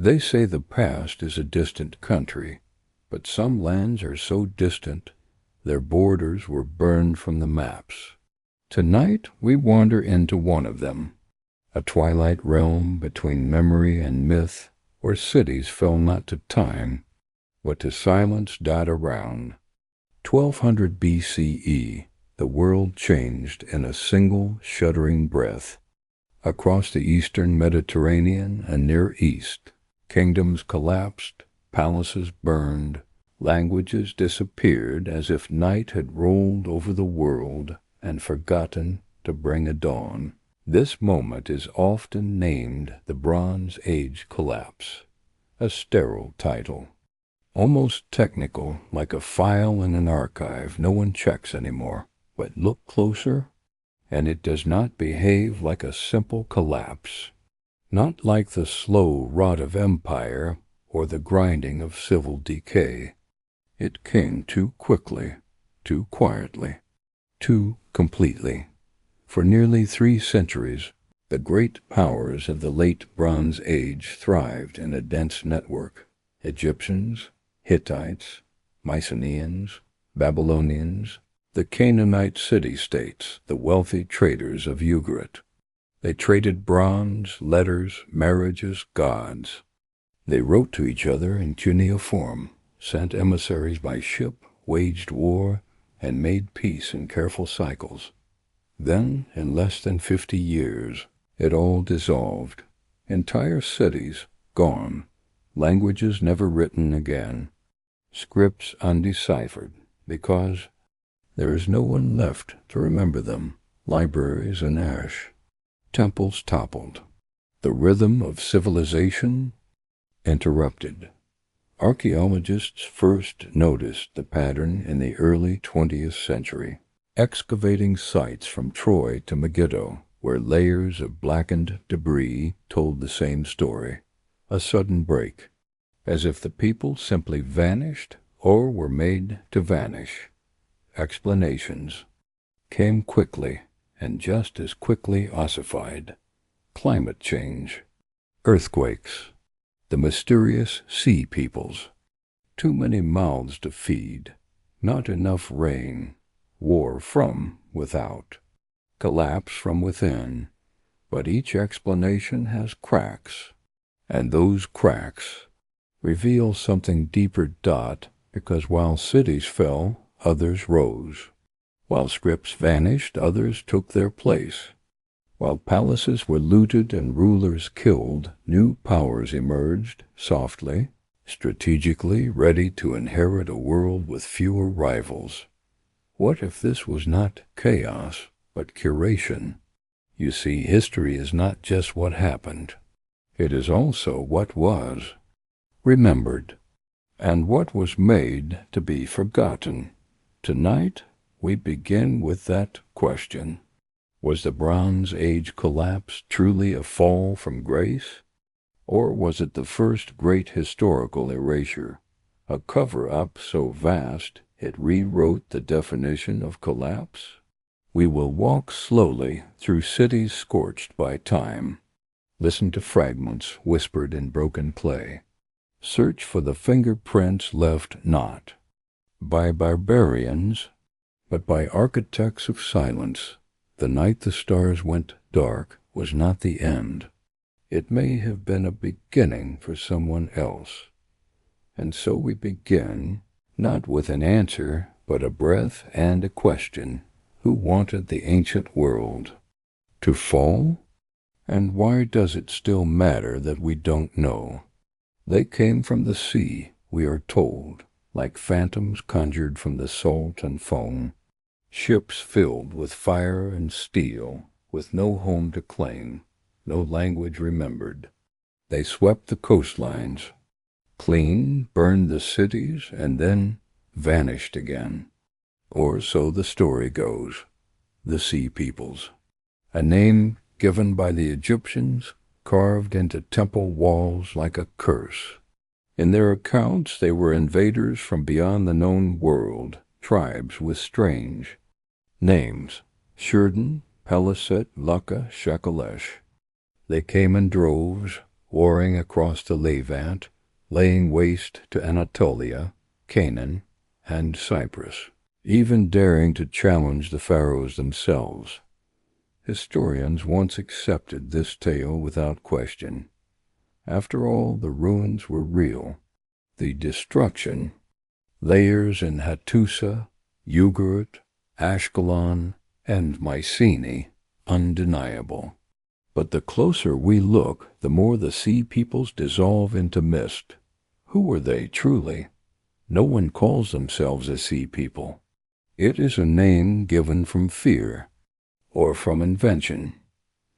They say the past is a distant country, but some lands are so distant their borders were burned from the maps. Tonight we wander into one of them, a twilight realm between memory and myth, where cities fell not to time, but to silence died around. 1200 BCE, the world changed in a single shuddering breath. Across the eastern Mediterranean and Near East, kingdoms collapsed, palaces burned, languages disappeared as if night had rolled over the world and forgotten to bring a dawn. This moment is often named the Bronze Age collapse, a sterile title, almost technical, like a file in an archive no one checks anymore. But look closer, and it does not behave like a simple collapse, not like the slow rot of empire or the grinding of civil decay. It came too quickly, too quietly, too completely. For nearly 3 centuries, the great powers of the late Bronze Age thrived in a dense network. Egyptians, Hittites, Mycenaeans, Babylonians, the Canaanite city-states, the wealthy traders of Ugarit. They traded bronze, letters, marriages, gods. They wrote to each other in cuneiform, sent emissaries by ship, waged war, and made peace in careful cycles. Then, in less than 50 years, it all dissolved. Entire cities gone, languages never written again, scripts undeciphered, because there is no one left to remember them. Libraries in ash, temples toppled, the rhythm of civilization interrupted. Archaeologists first noticed the pattern in the early 20th century, excavating sites from Troy to Megiddo, where layers of blackened debris told the same story. A sudden break, as if the people simply vanished or were made to vanish. Explanations came quickly and just as quickly ossified. Climate change, earthquakes, the mysterious sea peoples, too many mouths to feed, not enough rain, war from without, collapse from within. But each explanation has cracks, and those cracks reveal something deeper. Because while cities fell, others rose. While scripts vanished, others took their place. While palaces were looted and rulers killed, new powers emerged, softly, strategically, ready to inherit a world with fewer rivals. What if this was not chaos, but curation? You see, history is not just what happened. It is also what was remembered, and what was made to be forgotten. Tonight, we begin with that question. Was the Bronze Age collapse truly a fall from grace? Or was it the first great historical erasure, a cover-up so vast it rewrote the definition of collapse? We will walk slowly through cities scorched by time. Listen to fragments whispered in broken clay. Search for the fingerprints left not by barbarians, but by architects of silence. The night the stars went dark was not the end. It may have been a beginning for someone else. And so we begin, not with an answer, but a breath and a question. Who wanted the ancient world to fall? And why does it still matter that we don't know? They came from the sea, we are told, like phantoms conjured from the salt and foam. Ships filled with fire and steel, with no home to claim, no language remembered. They swept the coastlines, clean, burned the cities, and then vanished again. Or so the story goes. The Sea Peoples, a name given by the Egyptians, carved into temple walls like a curse. In their accounts, they were invaders from beyond the known world, tribes with strange names: Shurden, Peliset, Lukka, Shekelesh. They came in droves, warring across the Levant, laying waste to Anatolia, Canaan, and Cyprus, even daring to challenge the pharaohs themselves. Historians once accepted this tale without question. After all, the ruins were real. The destruction, layers in Hattusa, Ugarit, Ashkelon, and Mycenae, undeniable. But the closer we look, the more the sea peoples dissolve into mist. Who were they, truly? No one calls themselves a sea people. It is a name given from fear, or from invention.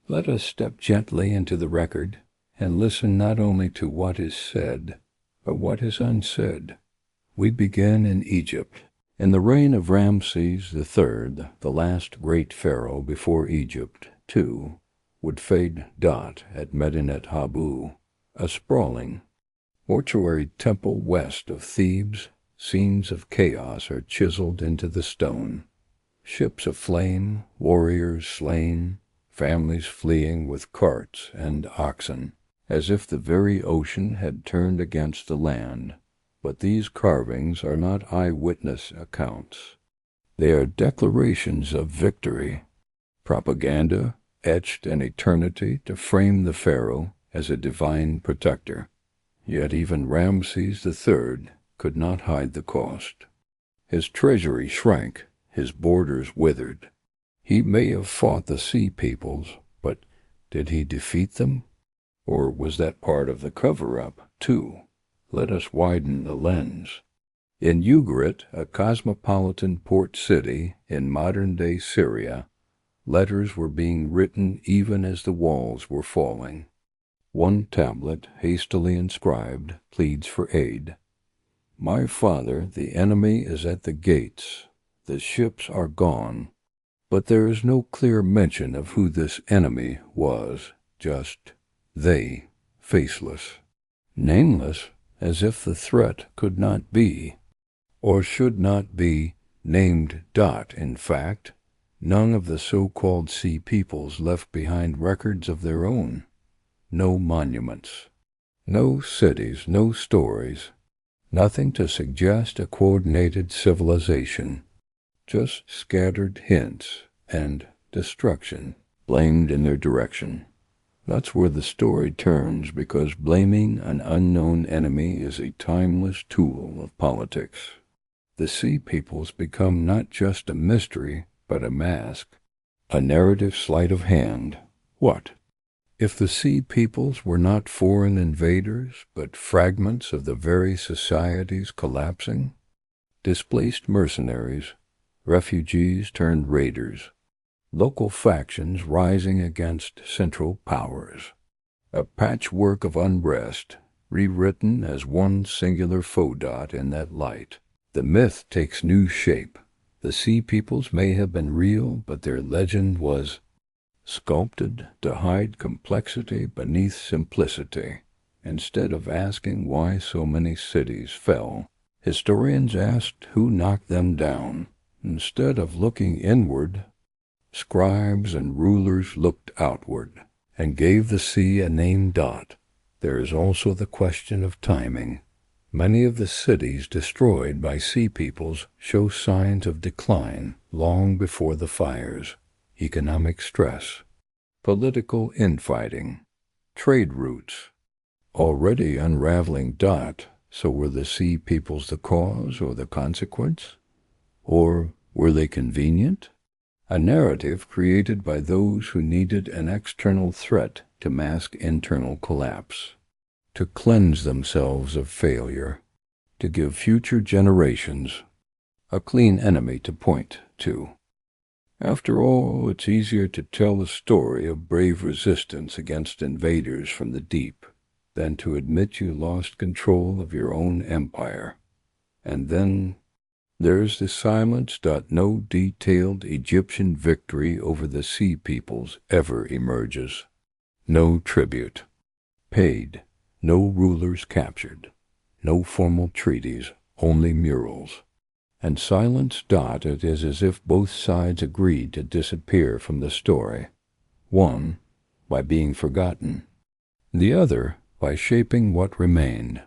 Let us step gently into the record, and listen not only to what is said, but what is unsaid. We begin in Egypt. In the reign of Ramses III, the last great pharaoh before Egypt, too, would fade dot at Medinet Habu, a sprawling, mortuary temple west of Thebes. Scenes of chaos are chiseled into the stone. Ships aflame, warriors slain, families fleeing with carts and oxen, as if the very ocean had turned against the land. But these carvings are not eyewitness accounts. They are declarations of victory, propaganda etched in eternity to frame the pharaoh as a divine protector. Yet even Ramses III could not hide the cost. His treasury shrank, his borders withered. He may have fought the sea peoples, but did he defeat them? Or was that part of the cover-up, too? Let us widen the lens. In Ugarit, a cosmopolitan port city in modern-day Syria, letters were being written even as the walls were falling. One tablet, hastily inscribed, pleads for aid. My father, the enemy is at the gates. The ships are gone. But there is no clear mention of who this enemy was, just they, faceless, nameless, as if the threat could not be, or should not be, named dot. In fact, none of the so-called sea peoples left behind records of their own. No monuments, no cities, no stories, nothing to suggest a coordinated civilization, just scattered hints and destruction blamed in their direction. That's where the story turns, because blaming an unknown enemy is a timeless tool of politics. The sea peoples become not just a mystery, but a mask, a narrative sleight of hand. What? If the sea peoples were not foreign invaders, but fragments of the very societies collapsing? Displaced mercenaries, refugees turned raiders, local factions rising against central powers. A patchwork of unrest, rewritten as one singular dot in that light. The myth takes new shape. The sea peoples may have been real, but their legend was sculpted to hide complexity beneath simplicity. Instead of asking why so many cities fell, historians asked who knocked them down. Instead of looking inward, scribes and rulers looked outward and gave the sea a name dot. There is also the question of timing. Many of the cities destroyed by sea peoples show signs of decline long before the fires. Economic stress, political infighting, trade routes, already unraveling dot. So were the sea peoples the cause or the consequence? Or were they convenient? A narrative created by those who needed an external threat to mask internal collapse, to cleanse themselves of failure, to give future generations a clean enemy to point to. After all, it's easier to tell the story of brave resistance against invaders from the deep than to admit you lost control of your own empire. And then there's the silence. No detailed Egyptian victory over the sea peoples ever emerges. No tribute paid, no rulers captured, no formal treaties, only murals. And silence. It is as if both sides agreed to disappear from the story. One, by being forgotten. The other, by shaping what remained.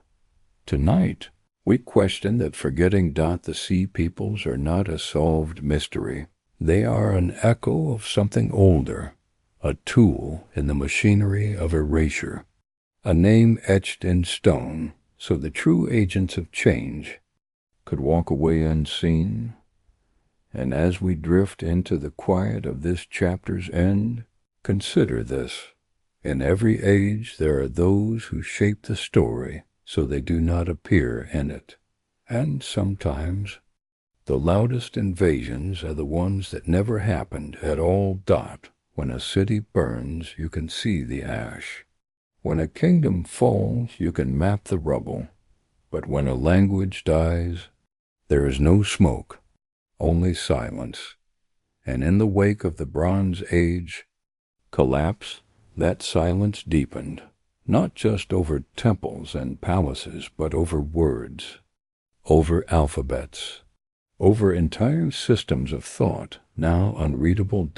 Tonight, we question that forgetting the sea peoples are not a solved mystery. They are an echo of something older, a tool in the machinery of erasure, a name etched in stone so the true agents of change could walk away unseen. And as we drift into the quiet of this chapter's end, consider this. In every age there are those who shape the story so they do not appear in it. And sometimes the loudest invasions are the ones that never happened at all. When a city burns, you can see the ash. When a kingdom falls, you can map the rubble. But when a language dies, there is no smoke, only silence. And in the wake of the Bronze Age collapse, that silence deepened, not just over temples and palaces, but over words, over alphabets, over entire systems of thought, now unreadable.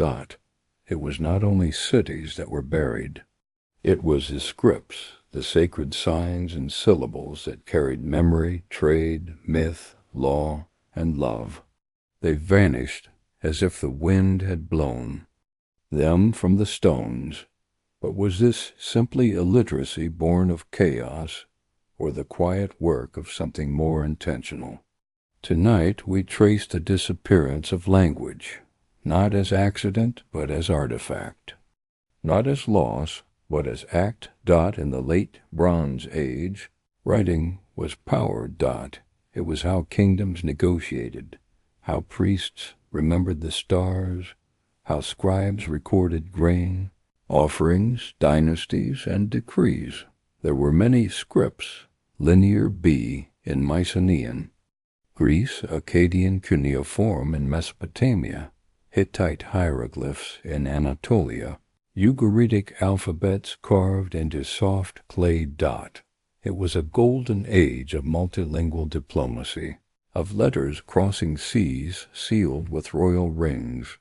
It was not only cities that were buried. It was the scripts, the sacred signs and syllables that carried memory, trade, myth, law, and love. They vanished as if the wind had blown them from the stones. But was this simply illiteracy born of chaos, or the quiet work of something more intentional? Tonight we trace the disappearance of language, not as accident, but as artifact. Not as loss, but as act. In the late Bronze Age, writing was power. It was how kingdoms negotiated, how priests remembered the stars, how scribes recorded grain, offerings, dynasties, and decrees. There were many scripts, linear B in Mycenaean, Greece, Akkadian cuneiform in Mesopotamia, Hittite hieroglyphs in Anatolia, Ugaritic alphabets carved into soft clay. It was a golden age of multilingual diplomacy, of letters crossing seas sealed with royal rings,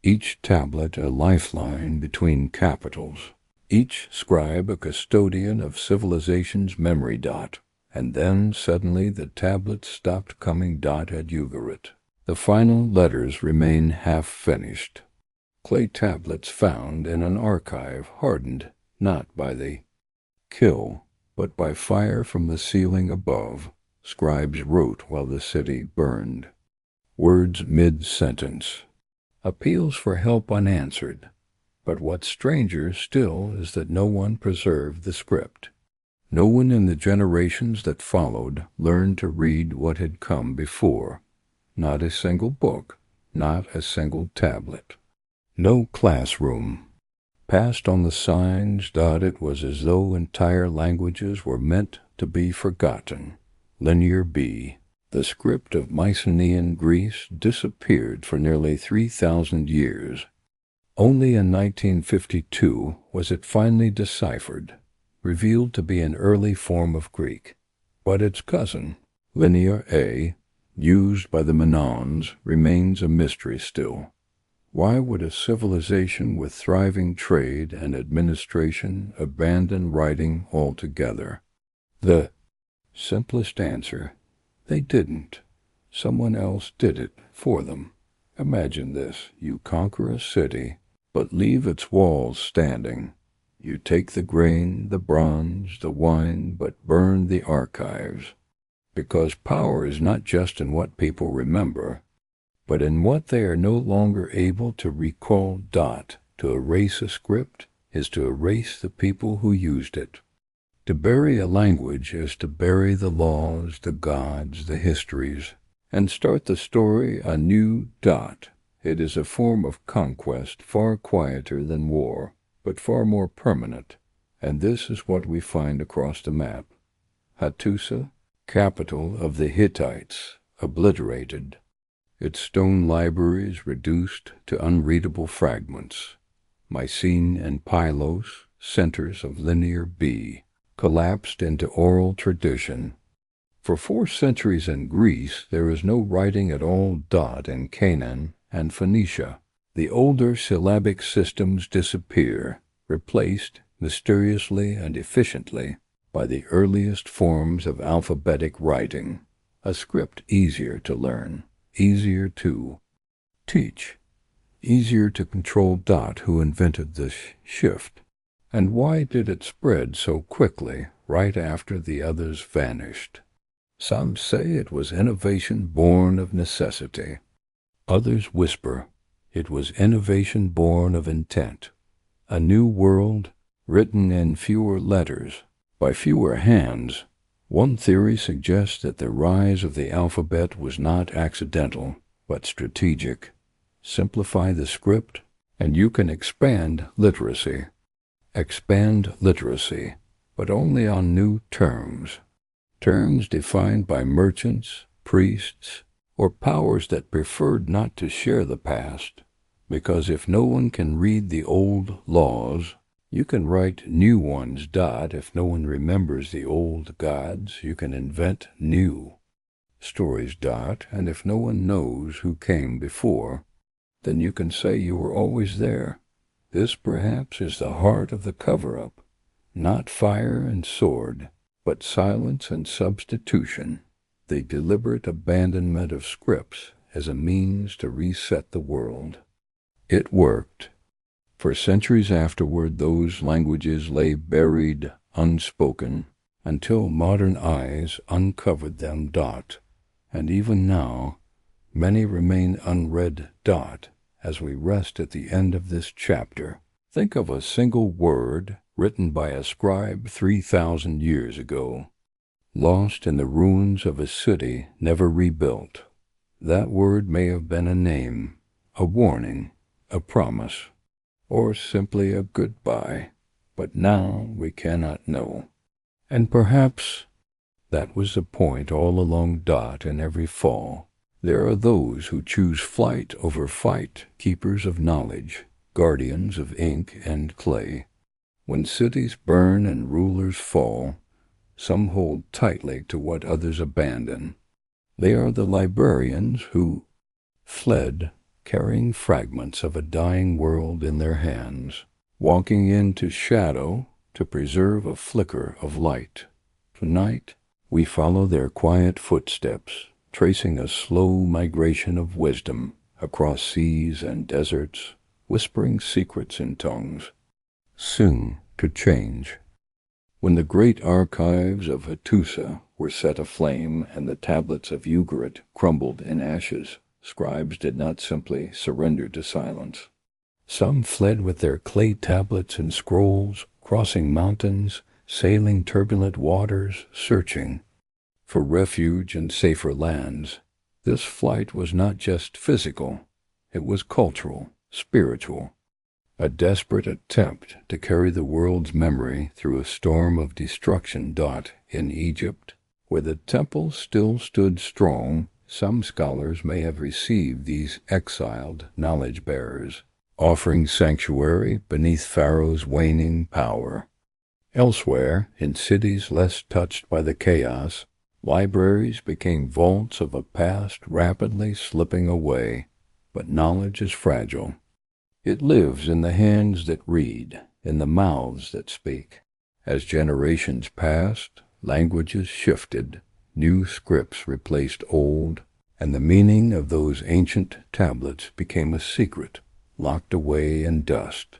each tablet a lifeline between capitals, each scribe a custodian of civilization's memory. And then suddenly the tablets stopped coming. At Ugarit, the final letters remain half-finished. Clay tablets found in an archive, hardened not by the kill, but by fire from the ceiling above. Scribes wrote while the city burned. Words mid-sentence. Appeals for help unanswered. But what's stranger still is that no one preserved the script. No one in the generations that followed learned to read what had come before. Not a single book, not a single tablet. No classroom. Passed on the signs. It was as though entire languages were meant to be forgotten. Linear B, the script of Mycenaean Greece, disappeared for nearly 3,000 years. Only in 1952 was it finally deciphered, revealed to be an early form of Greek. But its cousin, Linear A, used by the Menons, remains a mystery still. Why would a civilization with thriving trade and administration abandon writing altogether? The simplest answer: they didn't. Someone else did it for them. Imagine this: you conquer a city, but leave its walls standing. You take the grain, the bronze, the wine, but burn the archives. Because power is not just in what people remember, but in what they are no longer able to recall. To erase a script is to erase the people who used it. To bury a language is to bury the laws, the gods, the histories, and start the story anew. It is a form of conquest far quieter than war, but far more permanent, and this is what we find across the map. Hattusa, capital of the Hittites, obliterated. Its stone libraries reduced to unreadable fragments. Mycene and Pylos, centers of Linear B, collapsed into oral tradition. For 4 centuries in Greece there is no writing at all. In Canaan and Phoenicia, the older syllabic systems disappear, replaced mysteriously and efficiently by the earliest forms of alphabetic writing, a script easier to learn, easier to teach, easier to control. Who invented this shift, and why did it spread so quickly right after the others vanished? Some say it was innovation born of necessity. Others whisper it was innovation born of intent, a new world written in fewer letters, by fewer hands. One theory suggests that the rise of the alphabet was not accidental, but strategic. Simplify the script, and you can expand literacy. Expand literacy, but only on new terms. Terms defined by merchants, priests, or powers that preferred not to share the past. Because if no one can read the old laws, you can write new ones. If no one remembers the old gods, you can invent new stories. And if no one knows who came before, then you can say you were always there. This perhaps is the heart of the cover-up, not fire and sword, but silence and substitution, the deliberate abandonment of scripts as a means to reset the world. It worked. For centuries afterward, those languages lay buried, unspoken, until modern eyes uncovered them. And even now, many remain unread. As we rest at the end of this chapter, think of a single word written by a scribe 3,000 years ago, lost in the ruins of a city never rebuilt. That word may have been a name, a warning, a promise, or simply a goodbye, but now we cannot know. And perhaps that was the point all along. In every fall, there are those who choose flight over fight, keepers of knowledge, guardians of ink and clay. When cities burn and rulers fall, some hold tightly to what others abandon. They are the librarians who fled, carrying fragments of a dying world in their hands, walking into shadow to preserve a flicker of light. Tonight, we follow their quiet footsteps, tracing a slow migration of wisdom across seas and deserts, whispering secrets in tongues soon to change. When the great archives of Hattusa were set aflame and the tablets of Ugarit crumbled in ashes, scribes did not simply surrender to silence. Some fled with their clay tablets and scrolls, crossing mountains, sailing turbulent waters, searching for refuge in safer lands. This flight was not just physical, it was cultural, spiritual, a desperate attempt to carry the world's memory through a storm of destruction. In Egypt, where the temple still stood strong, some scholars may have received these exiled knowledge-bearers, offering sanctuary beneath Pharaoh's waning power. Elsewhere, in cities less touched by the chaos, libraries became vaults of a past rapidly slipping away. But knowledge is fragile. It lives in the hands that read, in the mouths that speak. As generations passed, languages shifted, new scripts replaced old, and the meaning of those ancient tablets became a secret, locked away in dust.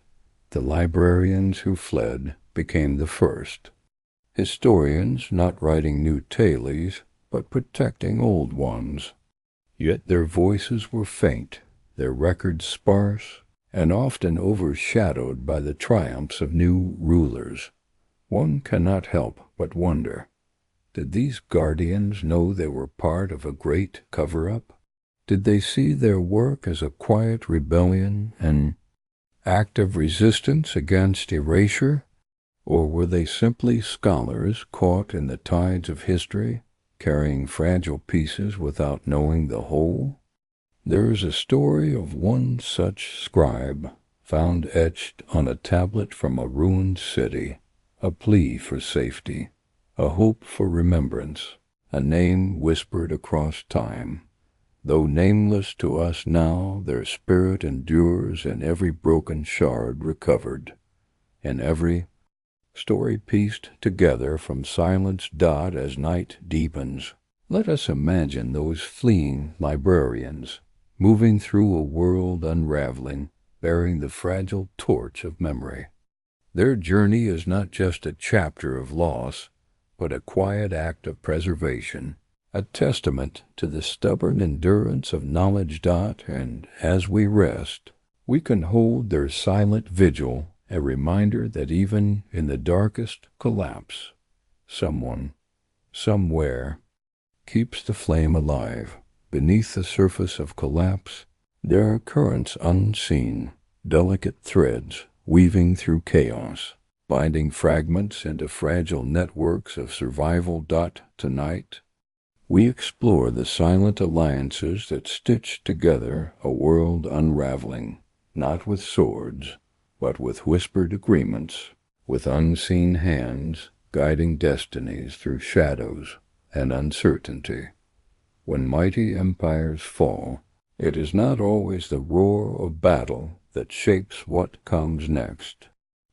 The librarians who fled became the first. Historians not writing new tales, but protecting old ones. Yet their voices were faint, their records sparse, and often overshadowed by the triumphs of new rulers. One cannot help but wonder, did these guardians know they were part of a great cover-up? Did they see their work as a quiet rebellion, an act of resistance against erasure? Or were they simply scholars caught in the tides of history, carrying fragile pieces without knowing the whole? There is a story of one such scribe, found etched on a tablet from a ruined city, a plea for safety, a hope for remembrance, a name whispered across time. Though nameless to us now, their spirit endures in every broken shard recovered, in every story pieced together from silenced dot as night deepens. Let us imagine those fleeing librarians, moving through a world unraveling, bearing the fragile torch of memory. Their journey is not just a chapter of loss, but a quiet act of preservation, a testament to the stubborn endurance of knowledge. And as we rest, we can hold their silent vigil, a reminder that even in the darkest collapse, someone, somewhere, keeps the flame alive. Beneath the surface of collapse, there are currents unseen, delicate threads weaving through chaos, binding fragments into fragile networks of survival. Tonight, we explore the silent alliances that stitch together a world unraveling, not with swords, but with whispered agreements, with unseen hands guiding destinies through shadows and uncertainty. When mighty empires fall, it is not always the roar of battle that shapes what comes next,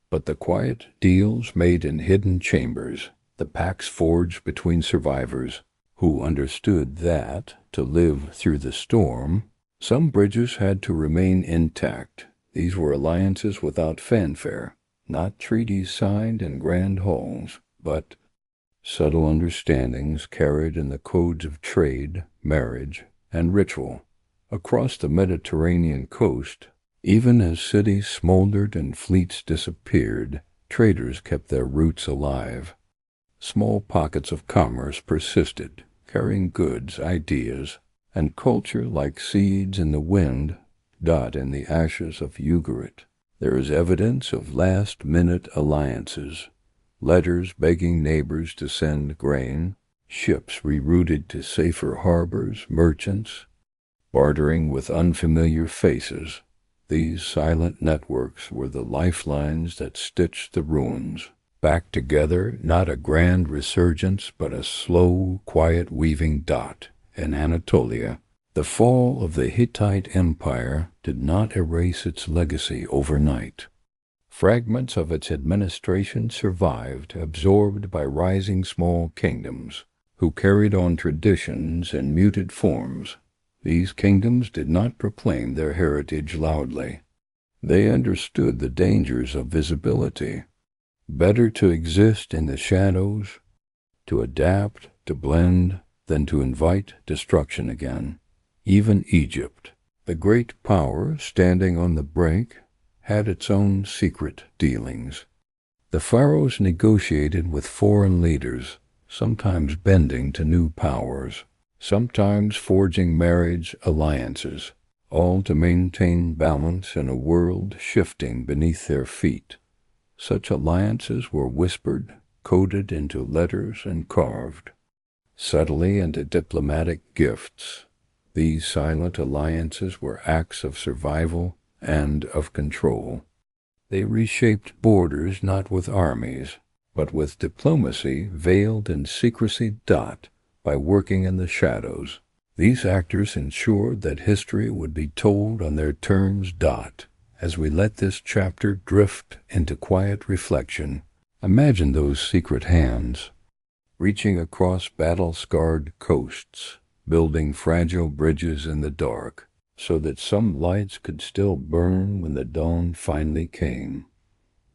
but the quiet deals made in hidden chambers, the pacts forged between survivors who understood that, to live through the storm, some bridges had to remain intact. These were alliances without fanfare, not treaties signed in grand halls, but subtle understandings carried in the codes of trade, marriage, and ritual. Across the Mediterranean coast, even as cities smoldered and fleets disappeared, traders kept their roots alive. Small pockets of commerce persisted, carrying goods, ideas, and culture like seeds in the wind. In the ashes of Ugarit, there is evidence of last-minute alliances, letters begging neighbors to send grain, ships rerouted to safer harbors, merchants bartering with unfamiliar faces. These silent networks were the lifelines that stitched the ruins back together, not a grand resurgence, but a slow, quiet weaving. In Anatolia, the fall of the Hittite Empire did not erase its legacy overnight. Fragments of its administration survived, absorbed by rising small kingdoms, who carried on traditions in muted forms. These kingdoms did not proclaim their heritage loudly. They understood the dangers of visibility. Better to exist in the shadows, to adapt, to blend, than to invite destruction again. Even Egypt, the great power standing on the brink, had its own secret dealings. The pharaohs negotiated with foreign leaders, sometimes bending to new powers, sometimes forging marriage alliances, all to maintain balance in a world shifting beneath their feet. Such alliances were whispered, coded into letters, and carved subtly into diplomatic gifts. These silent alliances were acts of survival and of control. They reshaped borders not with armies, but with diplomacy veiled in secrecy. By working in the shadows, these actors ensured that history would be told on their terms. As we let this chapter drift into quiet reflection, imagine those secret hands, reaching across battle-scarred coasts, building fragile bridges in the dark, so that some lights could still burn when the dawn finally came.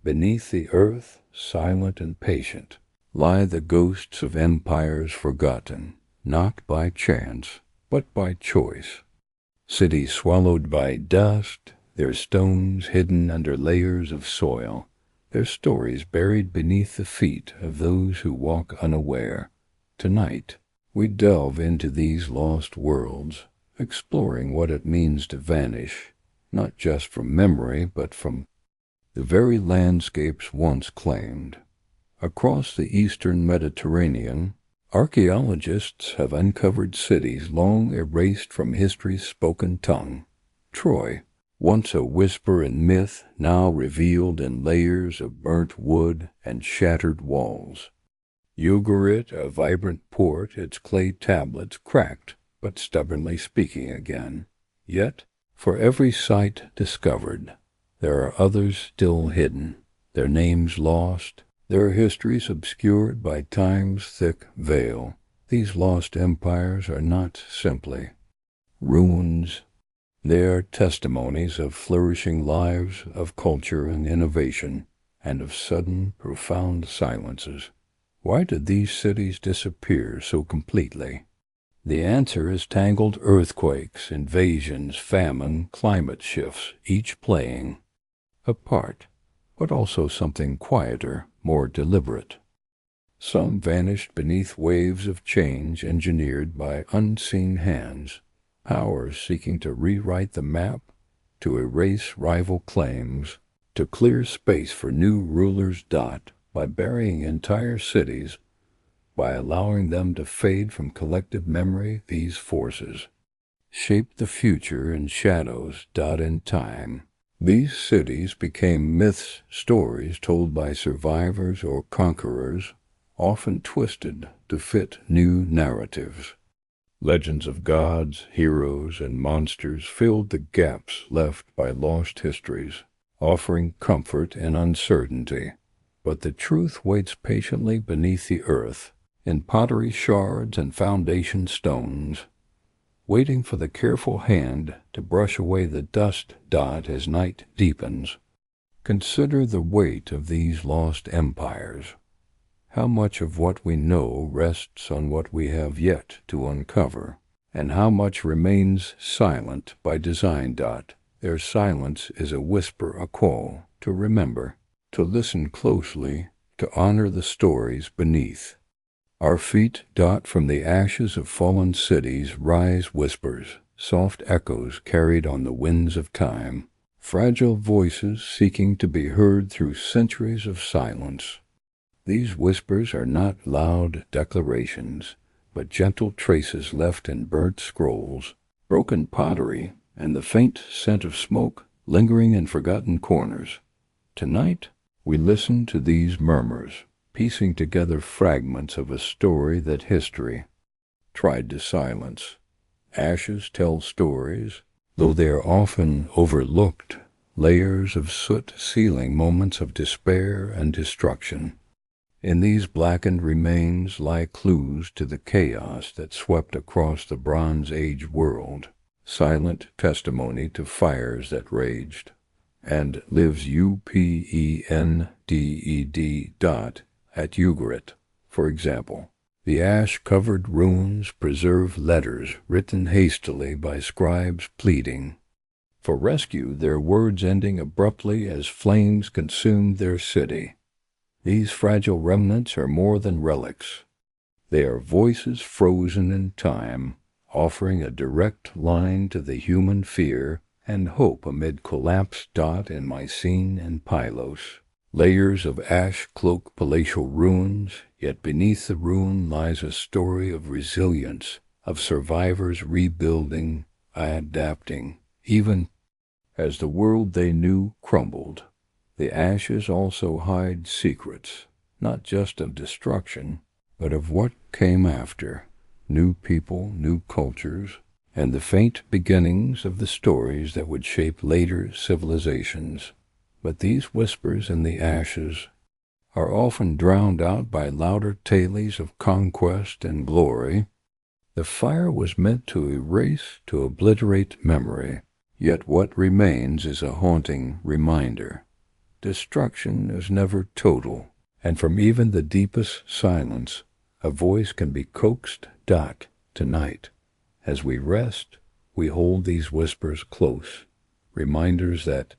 Beneath the earth, silent and patient, lie the ghosts of empires forgotten, not by chance, but by choice. Cities swallowed by dust, their stones hidden under layers of soil, their stories buried beneath the feet of those who walk unaware. Tonight, we delve into these lost worlds, exploring what it means to vanish, not just from memory, but from the very landscapes once claimed. Across the eastern Mediterranean, archaeologists have uncovered cities long erased from history's spoken tongue. Troy, once a whisper in myth, now revealed in layers of burnt wood and shattered walls. Ugarit, a vibrant port, its clay tablets cracked, but stubbornly speaking again. Yet, for every site discovered, there are others still hidden, their names lost, Their histories obscured by time's thick veil, these lost empires are not simply ruins. They are testimonies of flourishing lives, of culture and innovation, and of sudden, profound silences. Why did these cities disappear so completely? The answer is tangled earthquakes, invasions, famine, climate shifts, each playing a part, but also something quieter, more deliberate. Some vanished beneath waves of change engineered by unseen hands, powers seeking to rewrite the map, to erase rival claims, to clear space for new rulers. By burying entire cities, by allowing them to fade from collective memory, these forces shaped the future in shadows. In time, these cities became myths, stories told by survivors or conquerors, often twisted to fit new narratives. Legends of gods, heroes, and monsters filled the gaps left by lost histories, offering comfort in uncertainty. But the truth waits patiently beneath the earth, in pottery shards and foundation stones, waiting for the careful hand to brush away the dust. As night deepens, consider the weight of these lost empires. How much of what we know rests on what we have yet to uncover, and how much remains silent by design. Their silence is a whisper, a call to remember, to listen closely, to honor the stories beneath. Our feet. From the ashes of fallen cities rise whispers, soft echoes carried on the winds of time, fragile voices seeking to be heard through centuries of silence. These whispers are not loud declarations, but gentle traces left in burnt scrolls, broken pottery, and the faint scent of smoke lingering in forgotten corners. Tonight, we listen to these murmurs, piecing together fragments of a story that history tried to silence. Ashes tell stories, though they are often overlooked, layers of soot sealing moments of despair and destruction. In these blackened remains lie clues to the chaos that swept across the Bronze Age world, silent testimony to fires that raged, and lives Upended. At Ugarit, for example. The ash-covered ruins preserve letters written hastily by scribes pleading for rescue, their words ending abruptly as flames consumed their city. These fragile remnants are more than relics. They are voices frozen in time, offering a direct line to the human fear and hope amid collapse. In Mycene and Pylos, layers of ash-cloaked palatial ruins, yet beneath the ruin lies a story of resilience, of survivors rebuilding, adapting, even as the world they knew crumbled. The ashes also hide secrets, not just of destruction, but of what came after, new people, new cultures, and the faint beginnings of the stories that would shape later civilizations. But these whispers in the ashes are often drowned out by louder tales of conquest and glory. The fire was meant to erase, to obliterate memory, yet what remains is a haunting reminder. Destruction is never total, and from even the deepest silence, a voice can be coaxed. Tonight, as we rest, we hold these whispers close, reminders that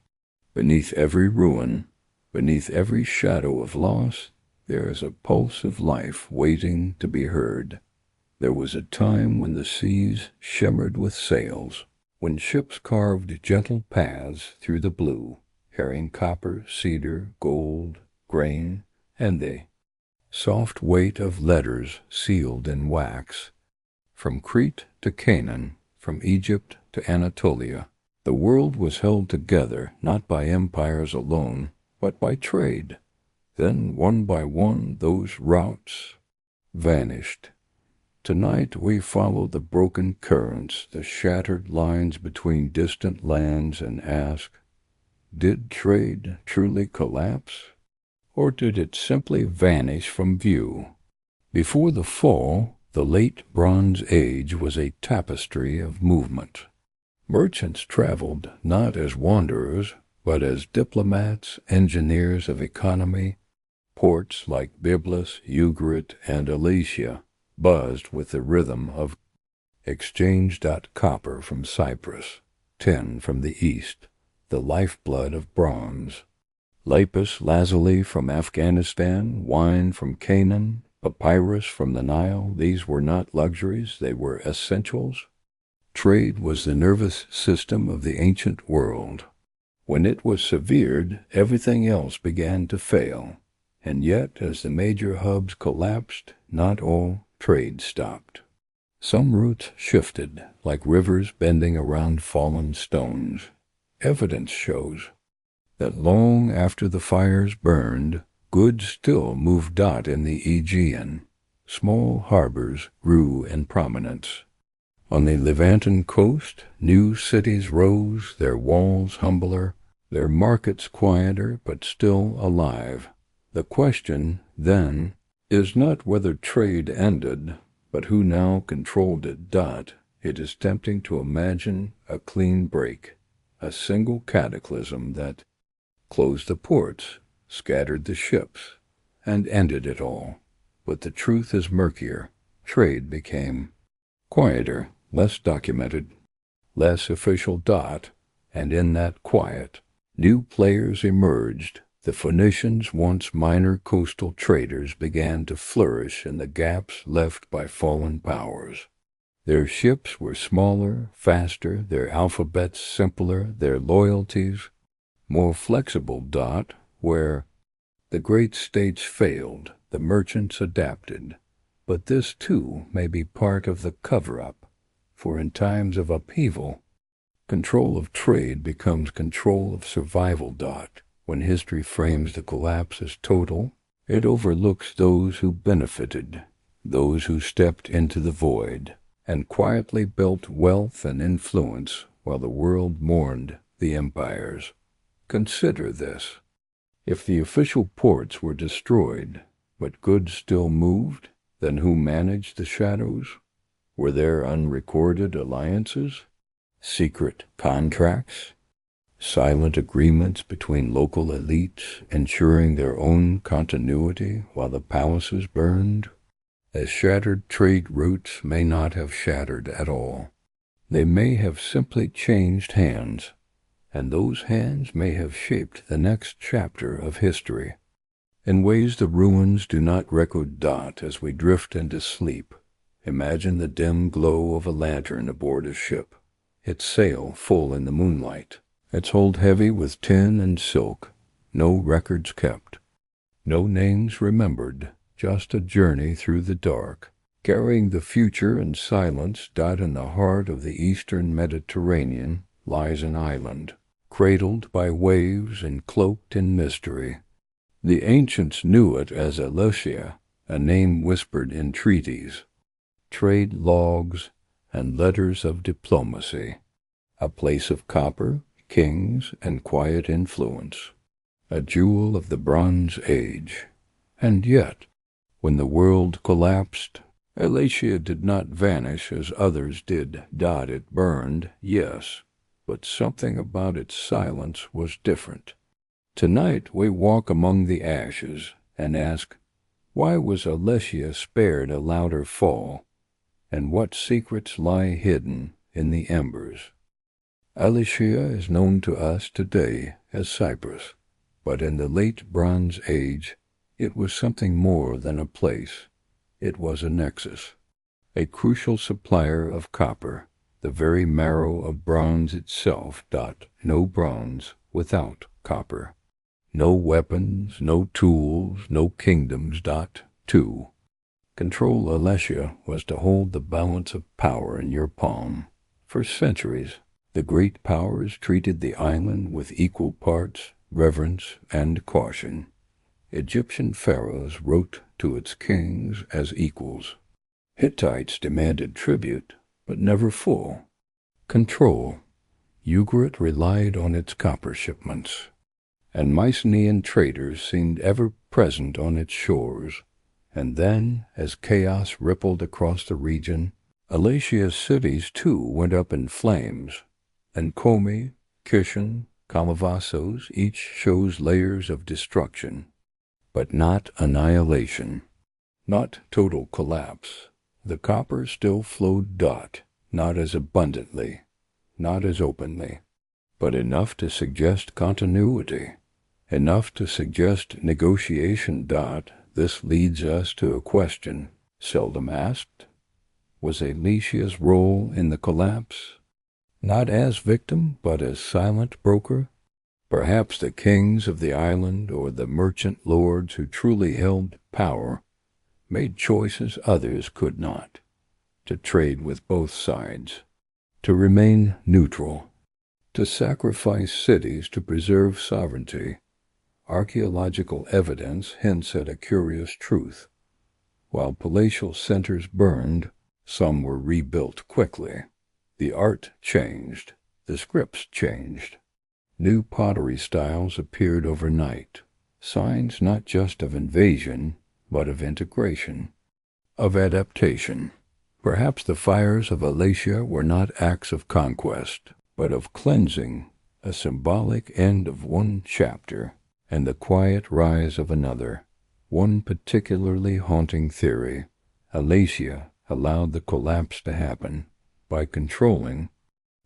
beneath every ruin, beneath every shadow of loss, there is a pulse of life waiting to be heard. There was a time when the seas shimmered with sails, when ships carved gentle paths through the blue, carrying copper, cedar, gold, grain, and the soft weight of letters sealed in wax. From Crete to Canaan, from Egypt to Anatolia, the world was held together not by empires alone, but by trade. Then, one by one, those routes vanished. Tonight we follow the broken currents, the shattered lines between distant lands, and ask, did trade truly collapse? or did it simply vanish from view? Before the fall, the late Bronze Age was a tapestry of movement. Merchants traveled not as wanderers, but as diplomats, engineers of economy. Ports like Byblus, Ugarit, and Alesia buzzed with the rhythm of exchange. Copper from Cyprus, tin from the east, the lifeblood of bronze. Lapis lazuli from Afghanistan, wine from Canaan, papyrus from the Nile. These were not luxuries, they were essentials. Trade was the nervous system of the ancient world. When it was severed, everything else began to fail. And yet, as the major hubs collapsed, not all trade stopped. Some routes shifted, like rivers bending around fallen stones. Evidence shows that long after the fires burned, goods still moved. In the Aegean, small harbors grew in prominence. On the Levantan coast, new cities rose, their walls humbler, their markets quieter but still alive. The question, then, is not whether trade ended, but who now controlled it. It is tempting to imagine a clean break, a single cataclysm that closed the ports, scattered the ships, and ended it all. But the truth is murkier. Trade became quieter, less documented, less official. And in that quiet, new players emerged. The Phoenicians, once minor coastal traders, began to flourish in the gaps left by fallen powers. Their ships were smaller, faster, their alphabets simpler, their loyalties more flexible. Where the great states failed, the merchants adapted. But this, too, may be part of the cover-up, for in times of upheaval, control of trade becomes control of survival. When history frames the collapse as total, it overlooks those who benefited, those who stepped into the void, and quietly built wealth and influence while the world mourned the empires. Consider this. If the official ports were destroyed, but goods still moved, then who managed the shadows? Were there unrecorded alliances? Secret contracts? Silent agreements between local elites, ensuring their own continuity while the palaces burned? As shattered trade routes may not have shattered at all. They may have simply changed hands, and those hands may have shaped the next chapter of history. In ways the ruins do not record. As we drift into sleep, imagine the dim glow of a lantern aboard a ship, its sail full in the moonlight, its hold heavy with tin and silk, no records kept, no names remembered, just a journey through the dark, carrying the future in silence. In the heart of the eastern Mediterranean lies an island, cradled by waves and cloaked in mystery. The ancients knew it as Alesia, a name whispered in treaties, trade logs, and letters of diplomacy, a place of copper, kings, and quiet influence, a jewel of the Bronze Age. And yet, when the world collapsed, Alesia did not vanish as others did. It burned, yes, but something about its silence was different. Tonight we walk among the ashes and ask, why was Alesia spared a louder fall, and what secrets lie hidden in the embers? Alesia is known to us today as Cyprus, but in the late Bronze Age it was something more than a place. It was a nexus, a crucial supplier of copper, the very marrow of bronze itself. No bronze without copper. No weapons, no tools, no kingdoms. 2. Control Alesia was to hold the balance of power in your palm. For centuries, the great powers treated the island with equal parts, reverence, and caution. Egyptian pharaohs wrote to its kings as equals. Hittites demanded tribute, but never full control. Ugarit relied on its copper shipments. and Mycenaean traders seemed ever present on its shores. And then, as chaos rippled across the region, Alatia's cities too went up in flames, and Komi, Kishon, Kalmavassos each shows layers of destruction, but not annihilation, not total collapse. The copper still flowed not as abundantly, not as openly, but enough to suggest continuity, enough to suggest negotiation. This leads us to a question, seldom asked. Was Alatia's role in the collapse not as victim, but as silent broker? Perhaps the kings of the island or the merchant lords who truly held power made choices others could not, to trade with both sides, to remain neutral, to sacrifice cities to preserve sovereignty. Archaeological evidence hints at a curious truth. While palatial centers burned, some were rebuilt quickly. The art changed, the scripts changed. New pottery styles appeared overnight, signs not just of invasion, but of integration, of adaptation. Perhaps the fires of Alatia were not acts of conquest, but of cleansing, a symbolic end of one chapter, and the quiet rise of another. One particularly haunting theory: Alatia allowed the collapse to happen by controlling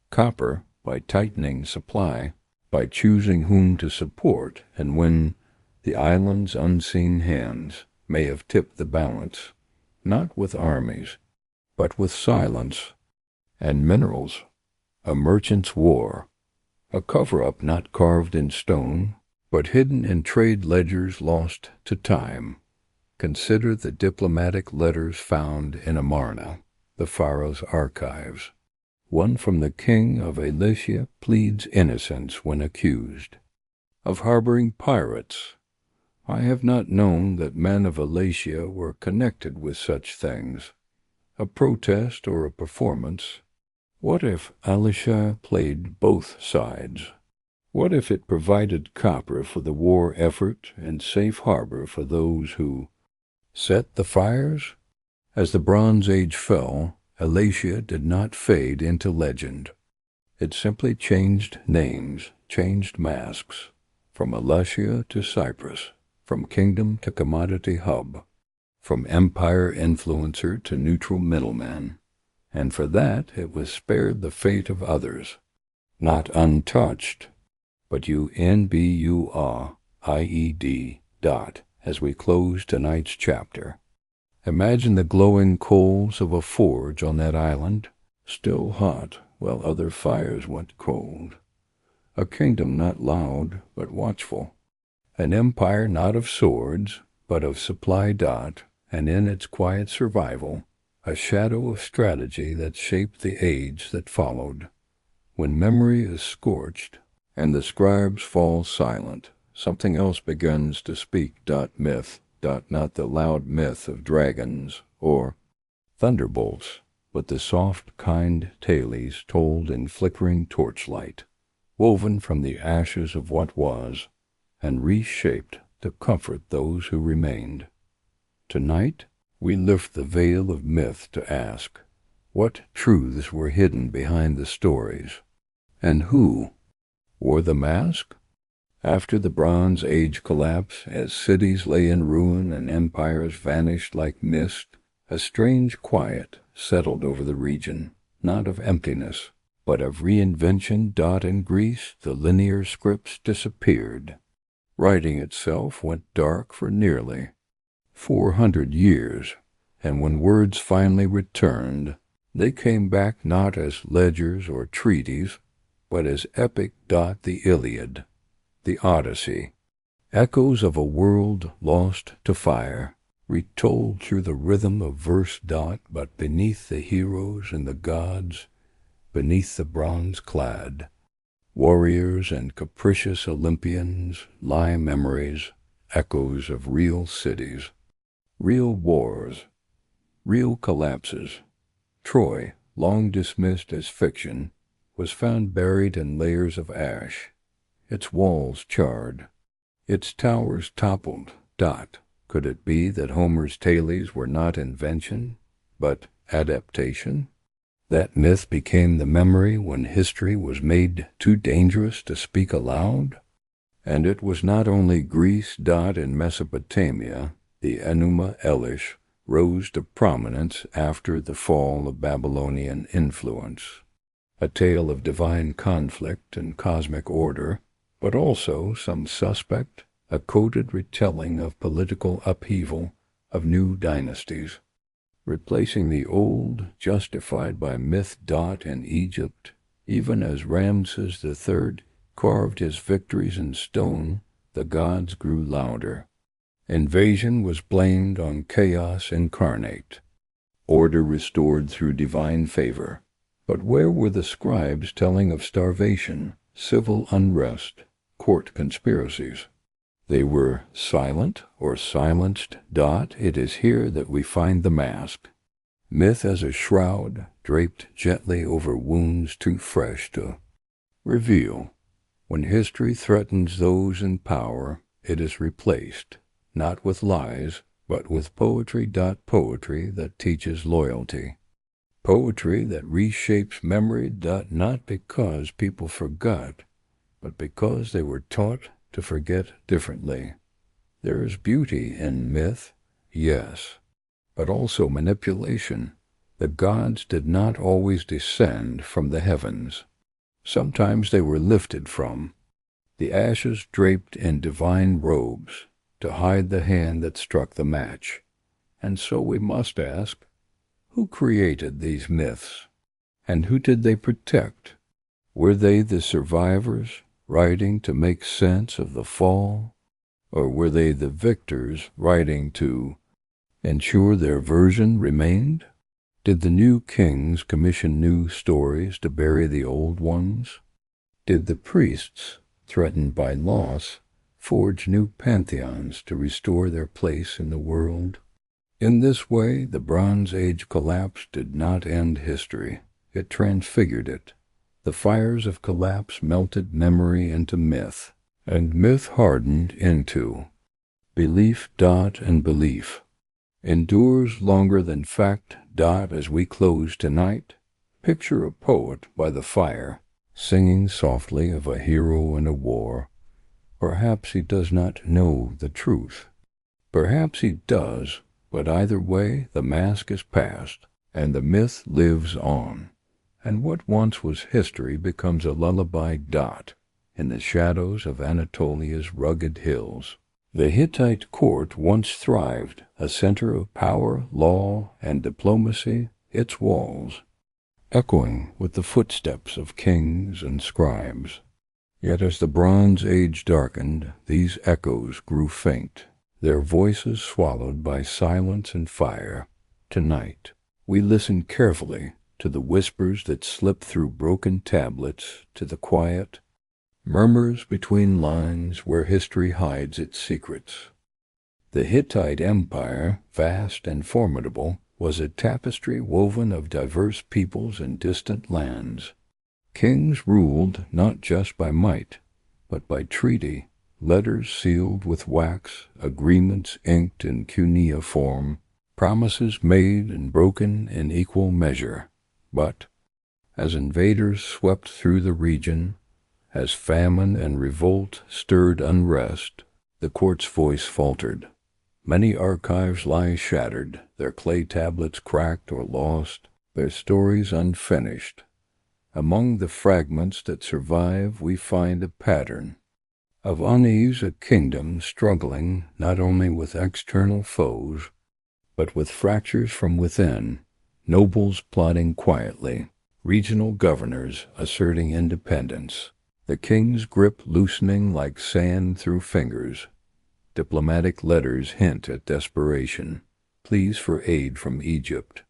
copper, by tightening supply, by choosing whom to support and when. The island's unseen hands may have tipped the balance, not with armies, but with silence and minerals. A merchant's war, a cover-up not carved in stone, but hidden in trade ledgers lost to time. Consider the diplomatic letters found in Amarna, the pharaoh's archives. One from the king of Alatia pleads innocence when accused of harboring pirates. I have not known that men of Alatia were connected with such things. A protest or a performance. What if Alatia played both sides? What if it provided copper for the war effort and safe harbor for those who set the fires? As the Bronze Age fell, Alatia did not fade into legend. It simply changed names, changed masks, from Alatia to Cyprus, from kingdom to commodity hub, from empire influencer to neutral middleman. And for that it was spared the fate of others, not untouched, but unburied. As we close tonight's chapter, imagine the glowing coals of a forge on that island, still hot while other fires went cold. A kingdom not loud but watchful, an empire not of swords but of supply. And in its quiet survival, a shadow of strategy that shaped the age that followed. When memory is scorched and the scribes fall silent, something else begins to speak. Myth. Not the loud myth of dragons or thunderbolts, but the soft, kind tales told in flickering torchlight, woven from the ashes of what was, and reshaped to comfort those who remained. Tonight, we lift the veil of myth to ask, what truths were hidden behind the stories, and who wore the mask? After the Bronze Age collapse, as cities lay in ruin and empires vanished like mist, a strange quiet settled over the region, not of emptiness, but of reinvention. In Greece, the linear scripts disappeared. Writing itself went dark for nearly 400 years, and when words finally returned, they came back not as ledgers or treaties, but as epic. The Iliad, the Odyssey, echoes of a world lost to fire, retold through the rhythm of verse. But beneath the heroes and the gods, beneath the bronze-clad warriors and capricious Olympians, lie memories, echoes of real cities, real wars, real collapses. Troy, long dismissed as fiction, was found buried in layers of ash, its walls charred, Its towers toppled. Dot. Could it be that Homer's tales were not invention, but adaptation? That myth became the memory when history was made too dangerous to speak aloud? And it was not only Greece. In Mesopotamia, the Enuma Elish rose to prominence after the fall of Babylonian influence. A tale of divine conflict and cosmic order, but also, some suspect, a coded retelling of political upheaval of new dynasties, replacing the old, justified by myth. In Egypt, even as Ramses III carved his victories in stone, the gods grew louder. Invasion was blamed on chaos incarnate, order restored through divine favor. But where were the scribes telling of starvation, civil unrest, court conspiracies? They were silent or silenced. It is here that we find the mask. Myth as a shroud draped gently over wounds too fresh to reveal. When history threatens those in power, it is replaced, not with lies, but with poetry. Poetry that teaches loyalty. Poetry that reshapes memory. Not because people forgot, but because they were taught to forget differently. There is beauty in myth, yes, but also manipulation. The gods did not always descend from the heavens. Sometimes they were lifted from the ashes, draped in divine robes to hide the hand that struck the match. And so we must ask, who created these myths? And who did they protect? Were they the survivors, writing to make sense of the fall? Or were they the victors, writing to ensure their version remained? Did the new kings commission new stories to bury the old ones? Did the priests, threatened by loss, forge new pantheons to restore their place in the world? In this way, the Bronze Age collapse did not end history. It transfigured it. The fires of collapse melted memory into myth, and myth hardened into belief. And belief endures longer than fact. As we close tonight, picture a poet by the fire, singing softly of a hero in a war. Perhaps he does not know the truth. Perhaps he does, but either way the mask is past, and the myth lives on. And what once was history becomes a lullaby. In the shadows of Anatolia's rugged hills. The Hittite court once thrived, a center of power, law, and diplomacy, its walls echoing with the footsteps of kings and scribes. Yet as the Bronze Age darkened, these echoes grew faint, their voices swallowed by silence and fire. Tonight, we listen carefully to the whispers that slip through broken tablets, to the quiet murmurs between lines where history hides its secrets. The Hittite Empire, vast and formidable, was a tapestry woven of diverse peoples and distant lands. Kings ruled not just by might, but by treaty, letters sealed with wax, agreements inked in cuneiform, promises made and broken in equal measure. But, as invaders swept through the region, as famine and revolt stirred unrest, the court's voice faltered. Many archives lie shattered, their clay tablets cracked or lost, their stories unfinished. Among the fragments that survive we find a pattern of unease, a kingdom struggling not only with external foes, but with fractures from within, nobles plotting quietly, regional governors asserting independence, the king's grip loosening like sand through fingers. Diplomatic letters hint at desperation, pleas for aid from Egypt,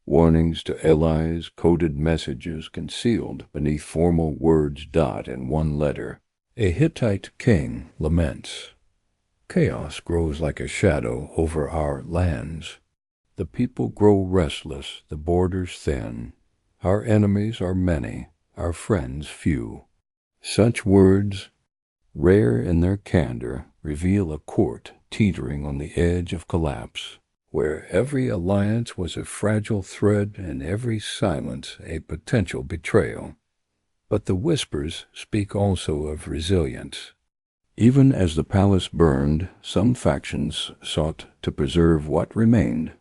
warnings to allies, coded messages concealed beneath formal words. In one letter, a Hittite king laments, "Chaos grows like a shadow over our lands. The people grow restless, the borders thin. Our enemies are many, our friends few." Such words, rare in their candor, reveal a court teetering on the edge of collapse, where every alliance was a fragile thread and every silence a potential betrayal. But the whispers speak also of resilience. Even as the palace burned, some factions sought to preserve what remained,